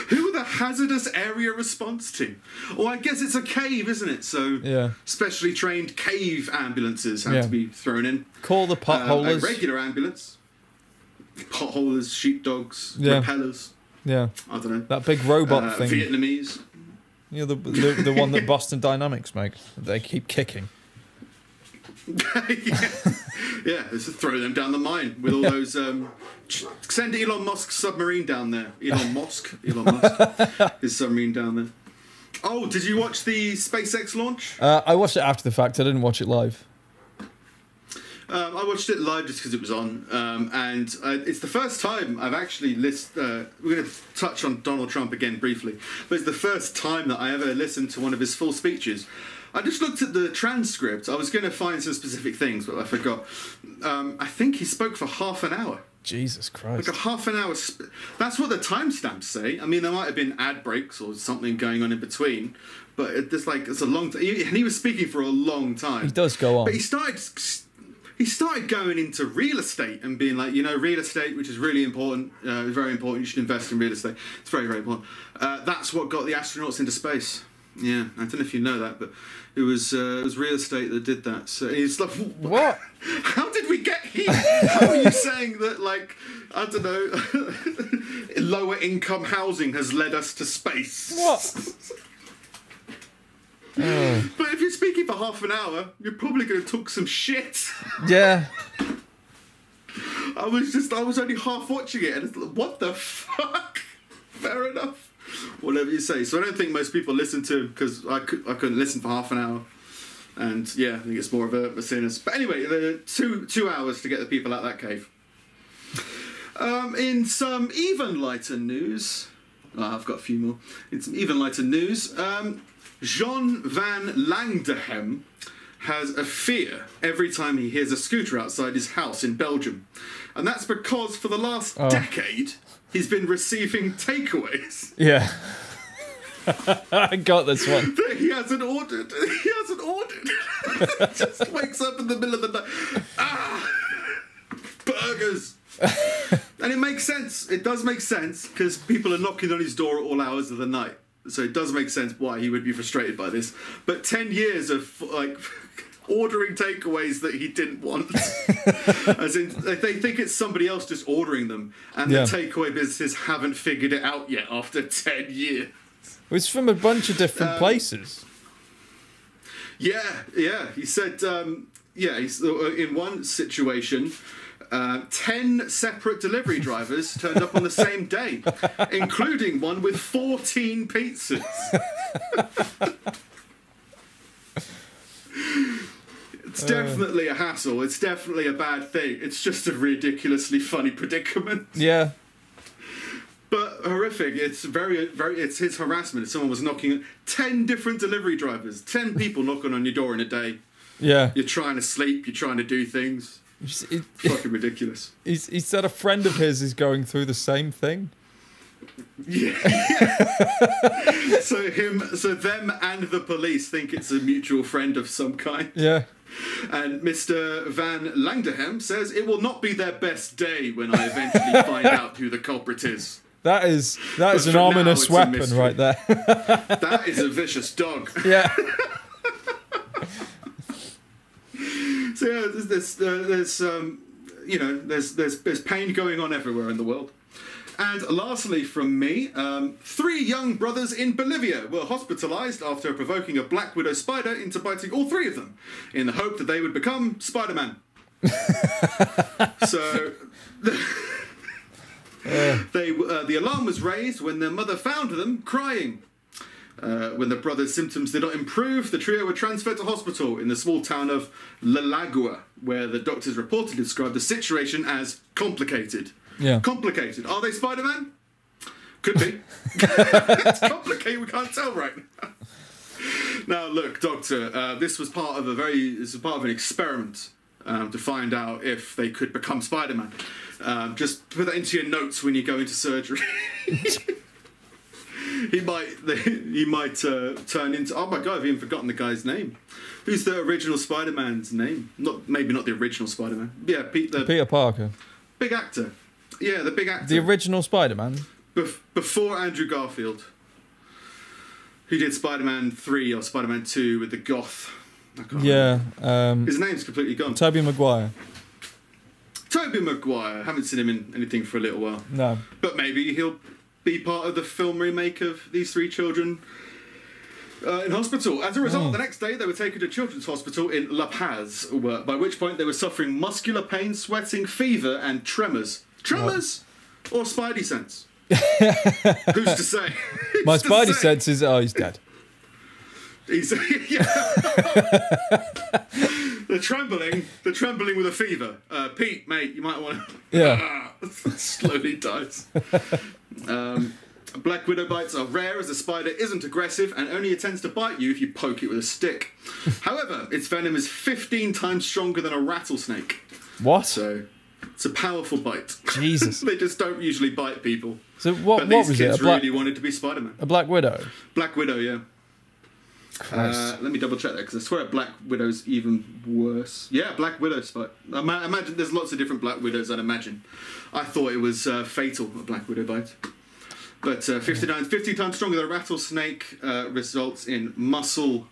Who are the Hazardous Area Response Team? Well, I guess it's a cave, isn't it? So specially trained cave ambulances have to be thrown in. Call the potholers. A regular ambulance. Potholers, sheepdogs, repellers. Yeah. I don't know. That big robot thing. Vietnamese. You know, the one that Boston Dynamics make. They keep kicking. Yeah, just throw them down the mine with all those. Send Elon Musk's submarine down there. Elon Musk, his submarine down there. Oh, did you watch the SpaceX launch? I watched it after the fact. I didn't watch it live. I watched it live just because it was on, and it's the first time I've actually listened. We're going to touch on Donald Trump again briefly, but it's the first time that I ever listened to one of his full speeches. I just looked at the transcript. I was going to find some specific things, but I forgot. I think he spoke for half an hour. Jesus Christ. Like a half an hour. That's what the timestamps say. I mean, there might have been ad breaks or something going on in between, but it's a long time. And he was speaking for a long time. He does go on. But he started going into real estate and being like, real estate, which is really important, very important. You should invest in real estate. It's very, very important. That's what got the astronauts into space. Yeah, I don't know if you know that, but it was real estate that did that. So he's like, what? How did we get here? How are you saying that, like, I don't know, lower income housing has led us to space? What? But if you're speaking for half an hour, you're probably going to talk some shit. Yeah. I was only half watching it, and it's like, what the fuck? Fair enough. Whatever you say. So I don't think most people listen to, because I couldn't listen for half an hour. And yeah, I think it's more of a sinners. But anyway, there are two hours to get the people out of that cave. In some even lighter news, I've got a few more. In some even lighter news, Jean van Langdehem has a fear every time he hears a scooter outside his house in Belgium. And that's because for the last decade, he's been receiving takeaways. Yeah. I got this one. That he hasn't ordered. Just wakes up in the middle of the night. Burgers. And it makes sense. It does make sense because people are knocking on his door at all hours of the night. So it does make sense why he would be frustrated by this. But 10 years of like ordering takeaways that he didn't want, as in they think it's somebody else just ordering them, and the takeaway businesses haven't figured it out yet after 10 years. It's from a bunch of different places. Yeah. He said, he's in one situation. 10 separate delivery drivers turned up on the same day, including one with 14 pizzas. It's definitely a hassle. It's definitely a bad thing. It's just a ridiculously funny predicament. Yeah. But horrific. It's it's his harassment. If someone was knocking, 10 different delivery drivers, 10 people knocking on your door in a day. Yeah. You're trying to sleep, you're trying to do things. Fucking ridiculous. He said a friend of his is going through the same thing. Yeah. So them and the police think it's a mutual friend of some kind. Yeah. And Mr. Van Langdehem says it will not be their best day when I eventually find out who the culprit is. That is an ominous weapon right there. That is a vicious dog. Yeah. So yeah, there's pain going on everywhere in the world. And lastly from me, 3 young brothers in Bolivia were hospitalised after provoking a black widow spider into biting all 3 of them, in the hope that they would become Spider-Man. So the alarm was raised when their mother found them crying. When the brothers' symptoms did not improve, the trio were transferred to hospital in the small town of La Lagua, where the doctors reportedly described the situation as complicated. Yeah. Complicated. Are they Spider-Man? Could be. It's complicated, we can't tell right now. Now, look, Doctor, this was part of an experiment to find out if they could become Spider-Man. Just put that into your notes when you go into surgery. He might turn into... Oh my God, I've even forgotten the guy's name. Who's the original Spider-Man's name? Maybe not the original Spider-Man. Yeah, Peter Parker. Big actor. Yeah, the big actor. The original Spider-Man? Before Andrew Garfield. Who did Spider-Man 3 or Spider-Man 2 with the goth. I can't remember. His name's completely gone. Tobey Maguire. Tobey Maguire. Haven't seen him in anything for a little while. No. But maybe he'll be part of the film remake of these 3 children in hospital. As a result, the next day they were taken to Children's Hospital in La Paz, by which point they were suffering muscular pain, sweating, fever and tremors. Tremors or spidey sense? Who's to say? My spidey sense is, he's dead. He's They're trembling with a fever. Pete, mate, you might want to... Yeah. Slowly dies. Black widow bites are rare, as the spider isn't aggressive and only intends to bite you if you poke it with a stick. However, its venom is 15 times stronger than a rattlesnake. What? So it's a powerful bite. Jesus. They just don't usually bite people. So what was it? These kids really wanted to be Spider-Man. A Black Widow? Black Widow, yeah. Let me double check that, because I swear Black Widow's even worse. Yeah, Black Widow spider. I imagine there's lots of different Black Widows, I'd imagine. I thought it was fatal, a Black Widow bite. But 50 times stronger than a rattlesnake, results in muscle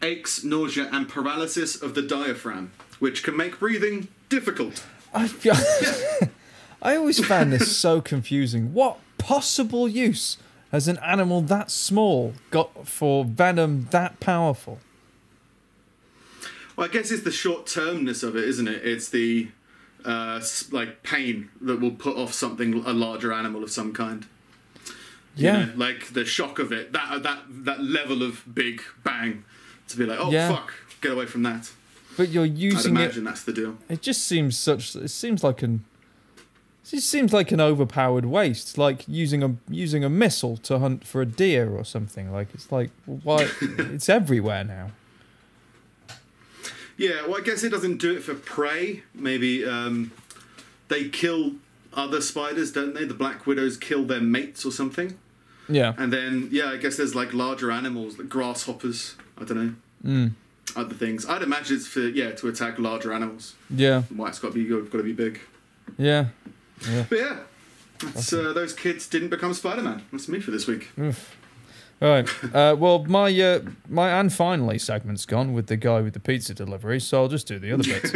aches, nausea and paralysis of the diaphragm, which can make breathing difficult. I always found this so confusing. What possible use has an animal that small got for venom that powerful? Well, I guess it's the short-termness of it, isn't it? It's the like pain that will put off a larger animal of some kind. Yeah, you know, like the shock of it, that level of big bang, to be like, oh fuck, get away from that. But you're using I'd imagine that's the deal. It just seems it seems like an overpowered waste, like using a missile to hunt for a deer or something. Like it's like, why? It's everywhere now. Yeah, well, I guess it doesn't do it for prey. Maybe they kill other spiders, don't they? The black widows kill their mates or something. Yeah. And then, I guess there's like larger animals, like grasshoppers. I don't know. Other things. I'd imagine it's for to attack larger animals. Yeah. Why it's got to be big. Yeah. But yeah, that's, those kids didn't become Spider-Man. That's me for this week. Oof. All right. Well, my and finally segment's gone with the guy with the pizza delivery, so I'll just do the other bits.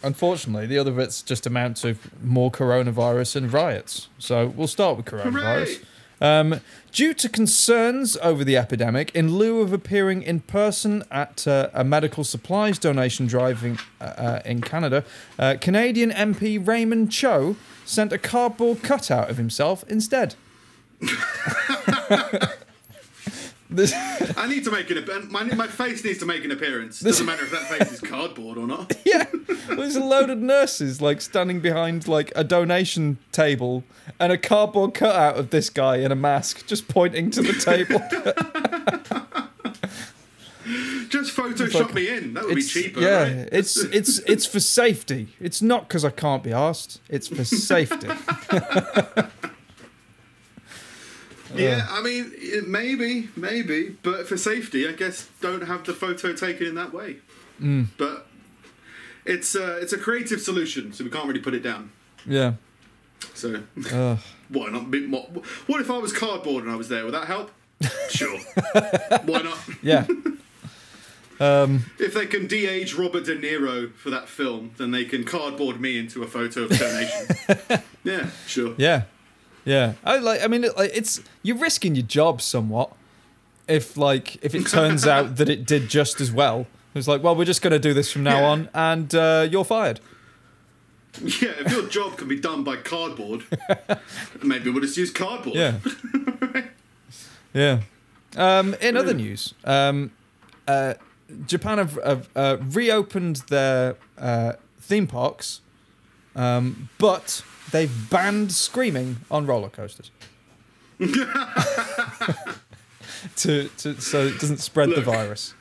Unfortunately, the other bits just amount to more coronavirus and riots. So we'll start with coronavirus. Due to concerns over the epidemic, in lieu of appearing in person at a medical supplies donation drive in Canada, Canadian MP Raymond Cho sent a cardboard cutout of himself instead. I need to make my face needs to make an appearance. Doesn't matter if that face is cardboard or not. Yeah, there's a load of nurses like standing behind like a donation table and a cardboard cutout of this guy in a mask just pointing to the table. Just Photoshop me in. That would be cheaper. Yeah, right? it's for safety. It's not because I can't be arsed. It's for safety. Yeah, I mean, maybe, but for safety, I guess don't have the photo taken in that way. But it's a creative solution, so we can't really put it down. Yeah. So why not? What if I was cardboard and I was there? Would that help? Sure. Why not? Yeah. If they can de-age Robert De Niro for that film, then they can cardboard me into a photo of donation. Yeah, sure. Yeah. Yeah, it's you're risking your job somewhat if it turns out that it did just as well. It's like, well, we're just going to do this from now on, and you're fired. Yeah, if your job can be done by cardboard, maybe we'll just use cardboard. Yeah. Yeah. In other news, Japan have reopened their theme parks, but they've banned screaming on roller coasters. so it doesn't spread the virus.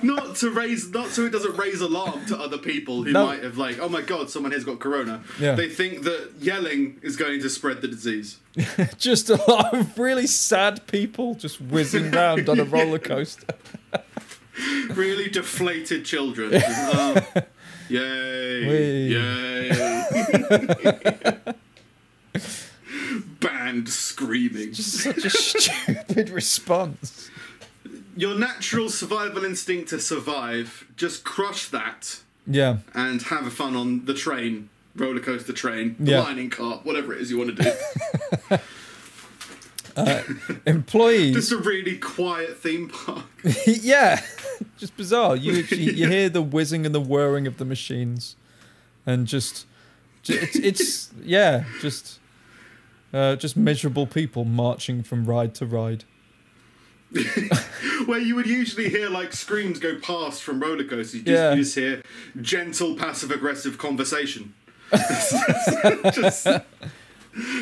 Not so it doesn't raise alarm to other people who might have like, oh my god, someone here's got corona. Yeah. They think that yelling is going to spread the disease. Just a lot of really sad people just whizzing around on a roller coaster. Really deflated children. Yay! Whee. Yay! Band screaming. Just such a stupid response. Your natural survival instinct to survive, just crush that. Yeah. And have fun on the train, roller coaster train, the lining cart, whatever it is you want to do. Employees. Just a really quiet theme park. Yeah. Just bizarre. You hear the whizzing and the whirring of the machines, and just miserable people marching from ride to ride. Where you would usually hear like screams go past from roller coasters, you just hear gentle passive-aggressive conversation. Just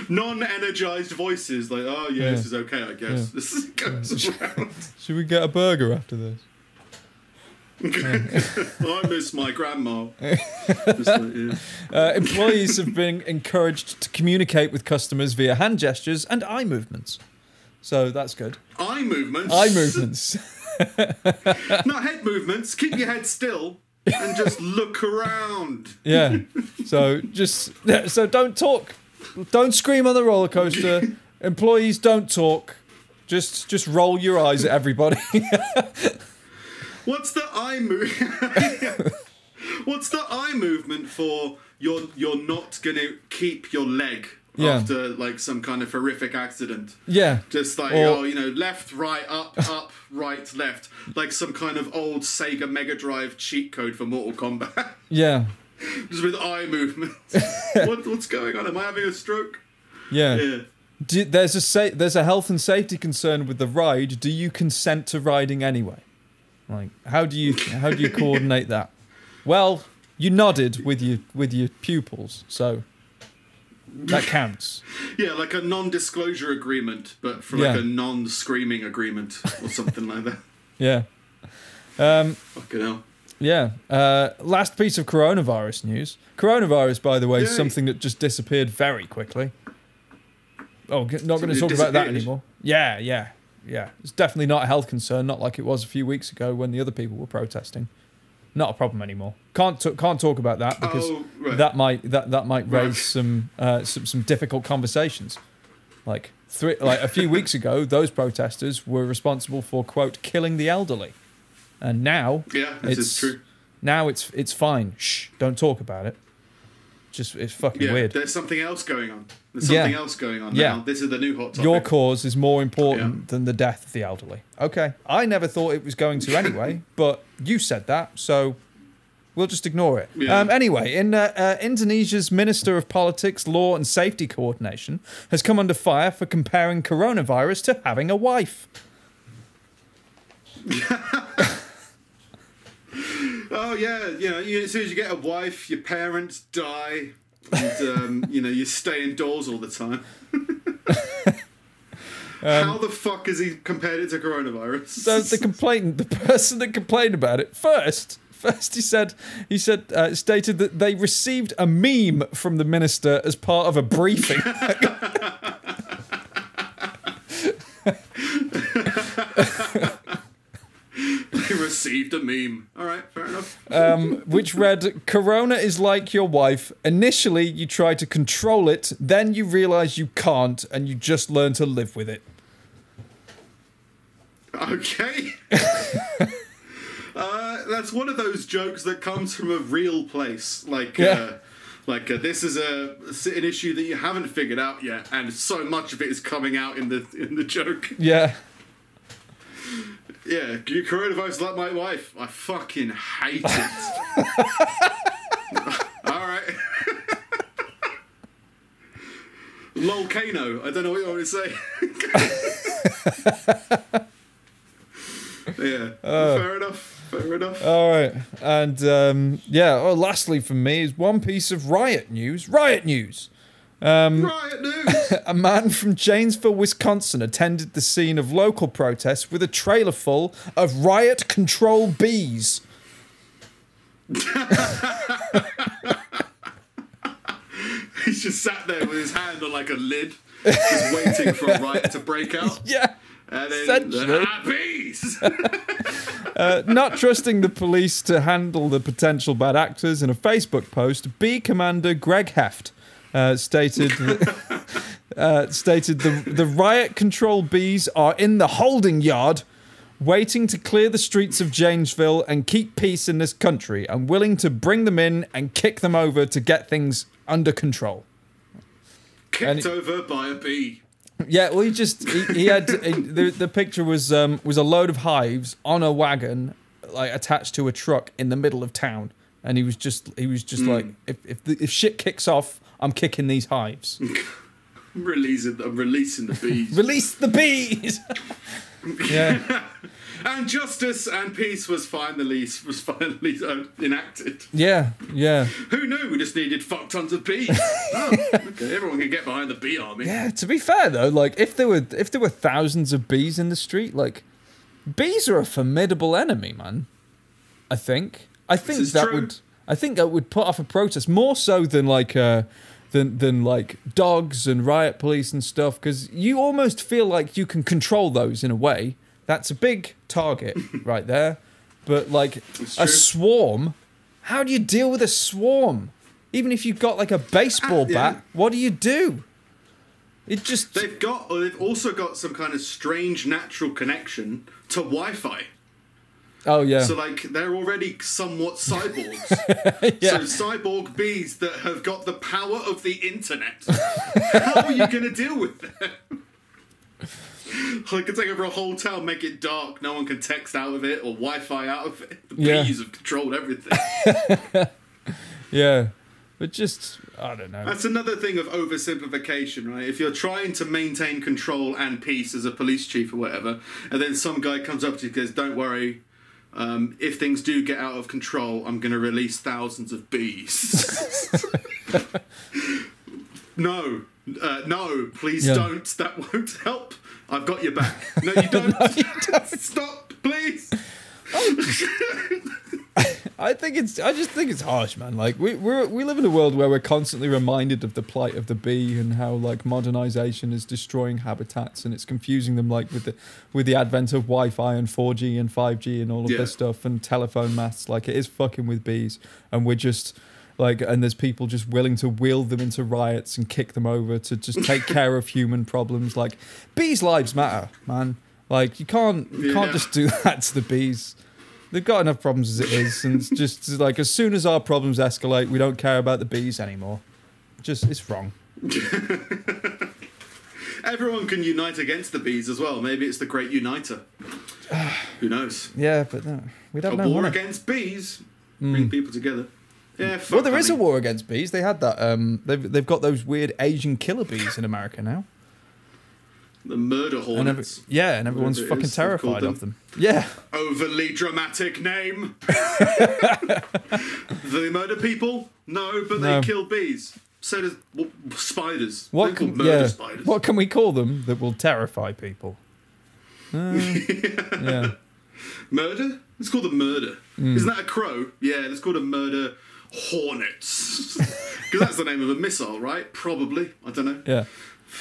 non-energized voices like, oh yeah, this is okay, I guess. Yeah. This goes around. Should we get a burger after this? I miss my grandma. Employees have been encouraged to communicate with customers via hand gestures and eye movements. So that's good. Eye movements? Eye movements. Not head movements. Keep your head still and just look around. Yeah. So don't talk. Don't scream on the roller coaster. Employees, don't talk. Just roll your eyes at everybody. What's the eye movement? What's the eye movement for you're not gonna keep your leg after like some kind of horrific accident. Yeah. Just like left, right, up, right, left, like some kind of old Sega Mega Drive cheat code for Mortal Kombat. Yeah. Just with eye movements. What's going on? Am I having a stroke? Yeah. There's a health and safety concern with the ride. Do you consent to riding anyway? Like, how do you coordinate that? Well, you nodded with your pupils, so that counts. Yeah, like a non-disclosure agreement, but for like a non-screaming agreement or something like that. Yeah. Fucking hell. Yeah. Last piece of coronavirus news. Coronavirus, by the way, is something that just disappeared very quickly. Oh, not going to talk about that anymore. Yeah. It's definitely not a health concern, not like it was a few weeks ago when the other people were protesting. Not a problem anymore. Can't talk about that because that might raise some difficult conversations. Like a few weeks ago, those protesters were responsible for, quote, killing the elderly, and now this is true. Now it's fine. Shh, don't talk about it. It's fucking weird. There's something else going on. Now. This is the new hot topic. Your cause is more important than the death of the elderly. Okay. I never thought it was going to anyway, but you said that, so we'll just ignore it. Yeah. Anyway, Indonesia's Minister of Politics, Law and Safety Coordination has come under fire for comparing coronavirus to having a wife. Oh yeah, as soon as you get a wife, your parents die, and you stay indoors all the time. How the fuck has he compared it to coronavirus? So the person that complained about it first he stated that they received a meme from the minister as part of a briefing. Received a meme. All right, fair enough. Which read, "Corona is like your wife. Initially, you try to control it, then you realize you can't, and you just learn to live with it." Okay. That's one of those jokes that comes from a real place. This is an issue that you haven't figured out yet, and so much of it is coming out in the joke. Yeah. Yeah, coronavirus is like my wife. I fucking hate it. All right. Lolcano. I don't know what you want to say. Yeah. Fair enough. All right. And lastly from me is one piece of Riot news. Riot news. Riot news. A man from Janesville, Wisconsin attended the scene of local protests with a trailer full of riot control bees. He's just sat there with his hand on like a lid, just waiting for a riot to break out. Yeah. And then bees. Not trusting the police to handle the potential bad actors, in a Facebook post, Bee Commander Greg Heft stated the riot control bees are in the holding yard, waiting to clear the streets of Janesville and keep peace in this country. I'm willing to bring them in and kick them over to get things under control. Kicked over by a bee. Yeah, well, he had the picture was a load of hives on a wagon, like attached to a truck in the middle of town, and he was just like, if shit kicks off, I'm kicking these hives. I'm releasing the bees. Release the bees. Yeah. And justice and peace was finally enacted. Yeah. Who knew? We just needed fuck tons of bees. Oh, okay, everyone can get behind the bee army. Yeah. To be fair though, like if there were thousands of bees in the street, like bees are a formidable enemy, man. I think that would put off a protest more so than like than like dogs and riot police and stuff, because you almost feel like you can control those in a way. That's a big target right there. But like a swarm, how do you deal with a swarm? Even if you've got like a baseball bat, what do you do? They've also got some kind of strange natural connection to Wi-Fi. Oh yeah. So like they're already somewhat cyborgs. Yeah. So cyborg bees that have got the power of the internet. How are you going to deal with them? I could take over a whole town, make it dark, no one can text out of it or Wi-Fi out of it. The bees have controlled everything. Yeah. But just, I don't know. That's another thing of oversimplification, right? If you're trying to maintain control and peace as a police chief or whatever, and then some guy comes up to you and goes, don't worry, if things do get out of control, I'm going to release thousands of bees. No, please don't. That won't help. I've got your back. No, you don't. No, you don't. Stop, please. I just think it's harsh, man. Like we live in a world where we're constantly reminded of the plight of the bee and how like modernization is destroying habitats and it's confusing them, like with the advent of Wi-Fi and 4G and 5G and all of this stuff and telephone masts. Like it is fucking with bees, and we're just like, and there's people just willing to wheel them into riots and kick them over to just take care of human problems. Like bees' lives matter, man. Like you can't just do that to the bees. They've got enough problems as it is, and it's just like as soon as our problems escalate, we don't care about the bees anymore. It's wrong. Everyone can unite against the bees as well. Maybe it's the great uniter. Who knows? Yeah, but no, we don't know. A war against bees. Bring people together. Yeah, well, there is a war against bees. They had that. They've got those weird Asian killer bees in America now. The murder hornets. And everyone's fucking terrified of them. Yeah. Overly dramatic name. Do they murder people? No, but they kill bees. So does spiders. Spiders. What can we call them that will terrify people? Yeah. Murder? Let's call them murder. Isn't that a crow? Yeah, let's call them murder hornets. Because that's the name of a missile, right? Probably. I don't know. Yeah.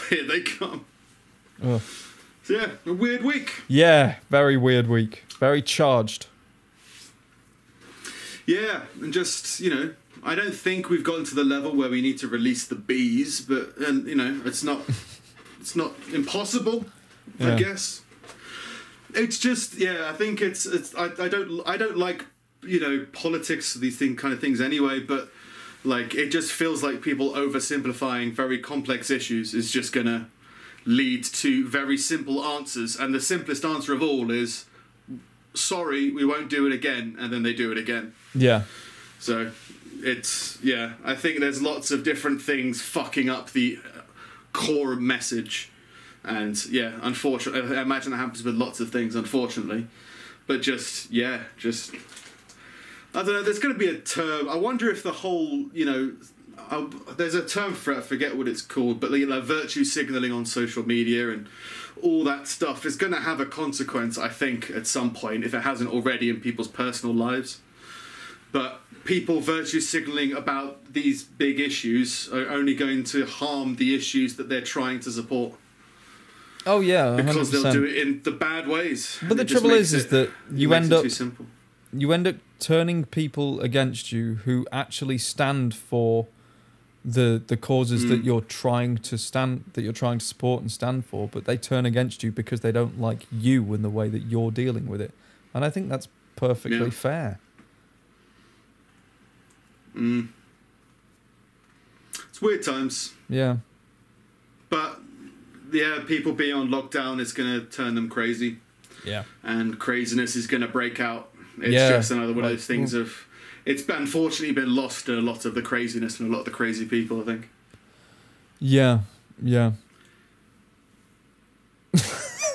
Here they come. Oh. So yeah, a weird week. Yeah, very weird week. Very charged. Yeah, and just, I don't think we've gotten to the level where we need to release the bees, but it's not impossible, I guess. It's just, I think I don't like, politics, these kind of things anyway, but like it just feels like people oversimplifying very complex issues is just gonna lead to very simple answers, and the simplest answer of all is sorry, we won't do it again, and then they do it again. Yeah. So I think there's lots of different things fucking up the core message, and unfortunately, I imagine that happens with lots of things, unfortunately, but I don't know, there's going to be a term. I wonder if the whole, there's a term for it, I forget what it's called, but virtue signalling on social media and all that stuff is going to have a consequence, I think, at some point, if it hasn't already in people's personal lives. But people virtue signalling about these big issues are only going to harm the issues that they're trying to support. Oh yeah, 100%. Because they'll do it in the bad ways. But the trouble is that you end up turning people against you who actually stand for the causes that you're trying to support and stand for, but they turn against you because they don't like you and the way that you're dealing with it. And I think that's perfectly fair. It's weird times. Yeah. But people being on lockdown is going to turn them crazy. Yeah. And craziness is going to break out. It's just another one of those things of... It's unfortunately been lost in a lot of the craziness and a lot of the crazy people, I think. Yeah.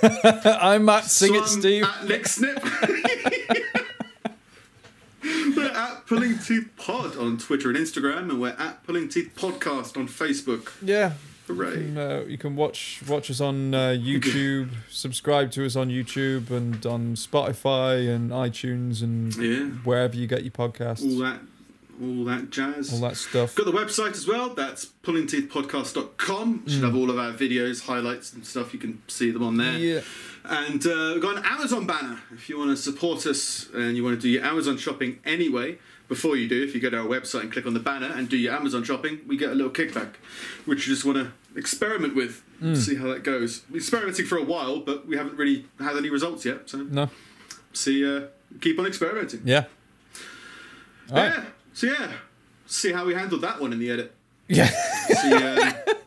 I'm Matt, sing it, Steve. At Nick Snip. We're at Pulling Teeth Pod on Twitter and Instagram, and we're at Pulling Teeth Podcast on Facebook. Yeah. Hooray. You can watch us on YouTube, subscribe to us on YouTube and on Spotify and iTunes and wherever you get your podcasts. All that jazz. All that stuff. Got the website as well. That's pullingteethpodcast.com. Should have all of our videos, highlights and stuff. You can see them on there. Yeah. And we've got an Amazon banner. If you want to support us and you want to do your Amazon shopping anyway, before you do, if you go to our website and click on the banner and do your Amazon shopping, we get a little kickback, which you just want to experiment with, see how that goes. We're experimenting for a while, but we haven't really had any results yet. So no. keep on experimenting. Yeah. All right. Yeah. So yeah, see how we handled that one in the edit. Yeah.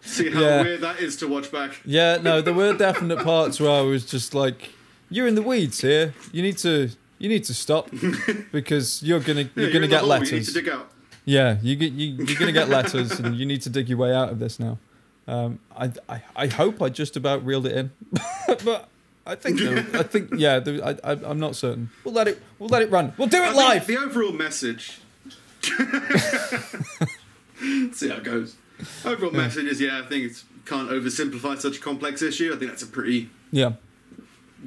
See how weird that is to watch back. Yeah, no, there were definite parts where I was just like, "You're in the weeds here. You need to stop because you're gonna get letters. You need to dig out. Yeah, you're gonna get letters, and you need to dig your way out of this now." I hope I just about reeled it in, but I think I'm not certain. We'll let it run. We'll do it live. The overall message. See how it goes. Overall message is I think can't oversimplify such a complex issue. I think that's a pretty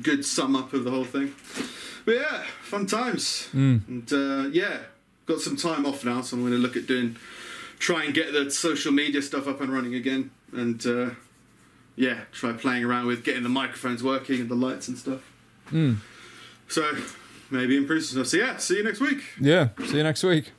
good sum up of the whole thing. But yeah, fun times. And got some time off now, so I'm going to look at try and get the social media stuff up and running again, and try playing around with getting the microphones working and the lights and stuff. So maybe improve some stuff. So yeah, see you next week. Yeah, see you next week.